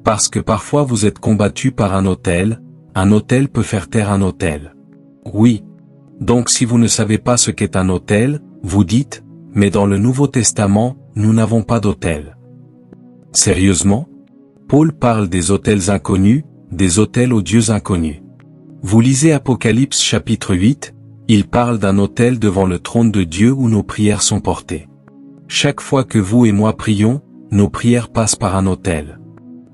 Parce que parfois vous êtes combattu par un autel peut faire taire un autel. Oui. Donc si vous ne savez pas ce qu'est un autel, vous dites, mais dans le Nouveau Testament, nous n'avons pas d'autel. Sérieusement? Paul parle des autels inconnus, des autels aux dieux inconnus. Vous lisez Apocalypse chapitre 8, il parle d'un autel devant le trône de Dieu où nos prières sont portées. Chaque fois que vous et moi prions, nos prières passent par un autel.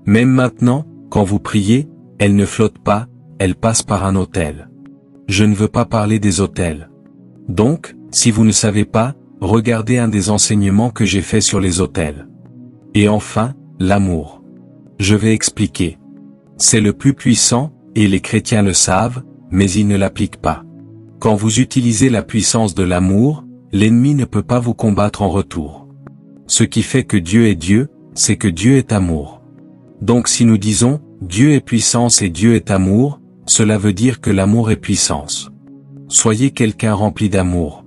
Même maintenant, quand vous priez, elles ne flottent pas, elles passent par un autel. Je ne veux pas parler des autels. Donc, si vous ne savez pas, regardez un des enseignements que j'ai fait sur les autels. Et enfin, l'amour. Je vais expliquer. C'est le plus puissant, et les chrétiens le savent, mais ils ne l'appliquent pas. Quand vous utilisez la puissance de l'amour, l'ennemi ne peut pas vous combattre en retour. Ce qui fait que Dieu est Dieu, c'est que Dieu est amour. Donc si nous disons, Dieu est puissance et Dieu est amour, cela veut dire que l'amour est puissance. Soyez quelqu'un rempli d'amour.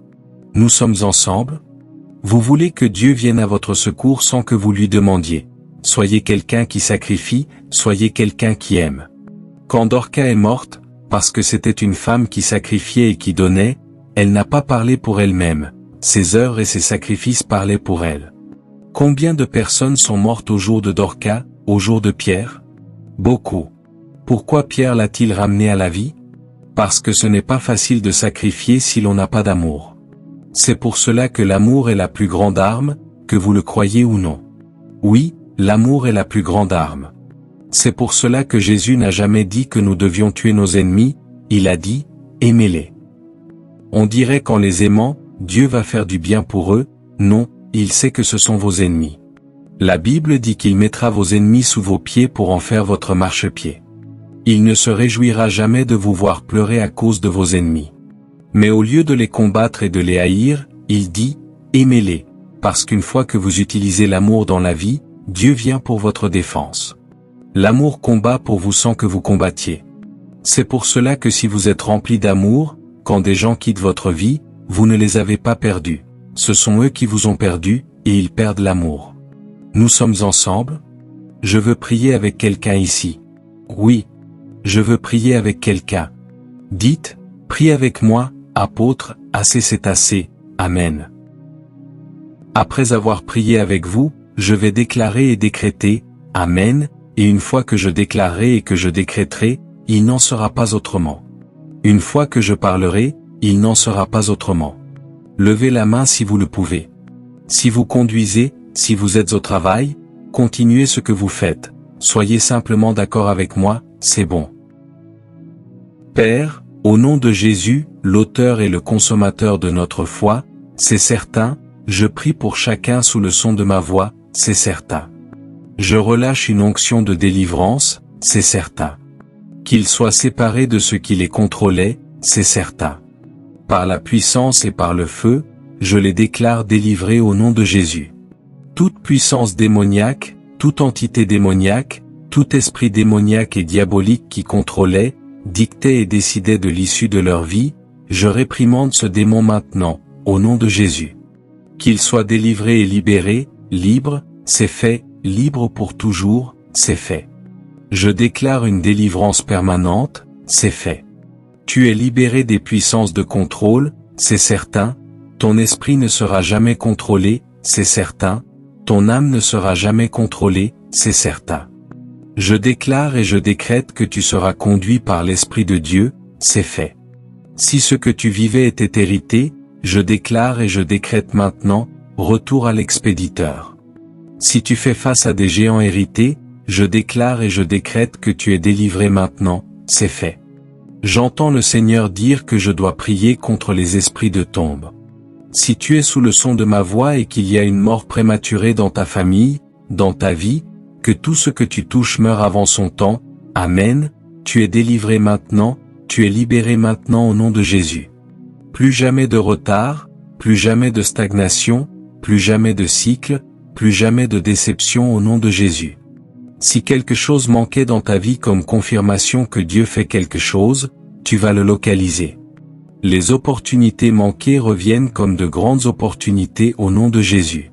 Nous sommes ensemble? Vous voulez que Dieu vienne à votre secours sans que vous lui demandiez. Soyez quelqu'un qui sacrifie, soyez quelqu'un qui aime. Quand Dorca est morte, parce que c'était une femme qui sacrifiait et qui donnait, elle n'a pas parlé pour elle-même, ses heures et ses sacrifices parlaient pour elle. Combien de personnes sont mortes au jour de Dorca, au jour de Pierre? Beaucoup. Pourquoi Pierre l'a-t-il ramené à la vie? Parce que ce n'est pas facile de sacrifier si l'on n'a pas d'amour. C'est pour cela que l'amour est la plus grande arme, que vous le croyez ou non. Oui, l'amour est la plus grande arme. C'est pour cela que Jésus n'a jamais dit que nous devions tuer nos ennemis, il a dit, aimez-les. On dirait qu'en les aimant, Dieu va faire du bien pour eux, non, il sait que ce sont vos ennemis. La Bible dit qu'il mettra vos ennemis sous vos pieds pour en faire votre marchepied. Il ne se réjouira jamais de vous voir pleurer à cause de vos ennemis. Mais au lieu de les combattre et de les haïr, il dit, aimez-les, parce qu'une fois que vous utilisez l'amour dans la vie, Dieu vient pour votre défense. L'amour combat pour vous sans que vous combattiez. C'est pour cela que si vous êtes rempli d'amour, quand des gens quittent votre vie, vous ne les avez pas perdus. Ce sont eux qui vous ont perdus, et ils perdent l'amour. Nous sommes ensemble? Je veux prier avec quelqu'un ici. Oui. Je veux prier avec quelqu'un. Dites, prie avec moi, apôtre, assez c'est assez, Amen. Après avoir prié avec vous, je vais déclarer et décréter, Amen, et une fois que je déclarerai et que je décréterai, il n'en sera pas autrement. Une fois que je parlerai, il n'en sera pas autrement. Levez la main si vous le pouvez. Si vous conduisez, si vous êtes au travail, continuez ce que vous faites, soyez simplement d'accord avec moi, c'est bon. Père, au nom de Jésus, l'auteur et le consommateur de notre foi, c'est certain, je prie pour chacun sous le son de ma voix, c'est certain. Je relâche une onction de délivrance, c'est certain. Qu'ils soient séparés de ce qui les contrôlait, c'est certain. Par la puissance et par le feu, je les déclare délivrés au nom de Jésus. Toute puissance démoniaque, toute entité démoniaque, tout esprit démoniaque et diabolique qui contrôlait, dictait et décidait de l'issue de leur vie, je réprimande ce démon maintenant, au nom de Jésus. Qu'il soit délivré et libéré, libre, c'est fait, libre pour toujours, c'est fait. Je déclare une délivrance permanente, c'est fait. Tu es libéré des puissances de contrôle, c'est certain, ton esprit ne sera jamais contrôlé, c'est certain, ton âme ne sera jamais contrôlée, c'est certain. Je déclare et je décrète que tu seras conduit par l'Esprit de Dieu, c'est fait. Si ce que tu vivais était hérité, je déclare et je décrète maintenant, retour à l'expéditeur. Si tu fais face à des géants hérités, je déclare et je décrète que tu es délivré maintenant, c'est fait. J'entends le Seigneur dire que je dois prier contre les esprits de tombe. Si tu es sous le son de ma voix et qu'il y a une mort prématurée dans ta famille, dans ta vie, que tout ce que tu touches meure avant son temps, Amen, tu es délivré maintenant, tu es libéré maintenant au nom de Jésus. Plus jamais de retard, plus jamais de stagnation, plus jamais de cycle, plus jamais de déception au nom de Jésus. Si quelque chose manquait dans ta vie comme confirmation que Dieu fait quelque chose, tu vas le localiser. Les opportunités manquées reviennent comme de grandes opportunités au nom de Jésus.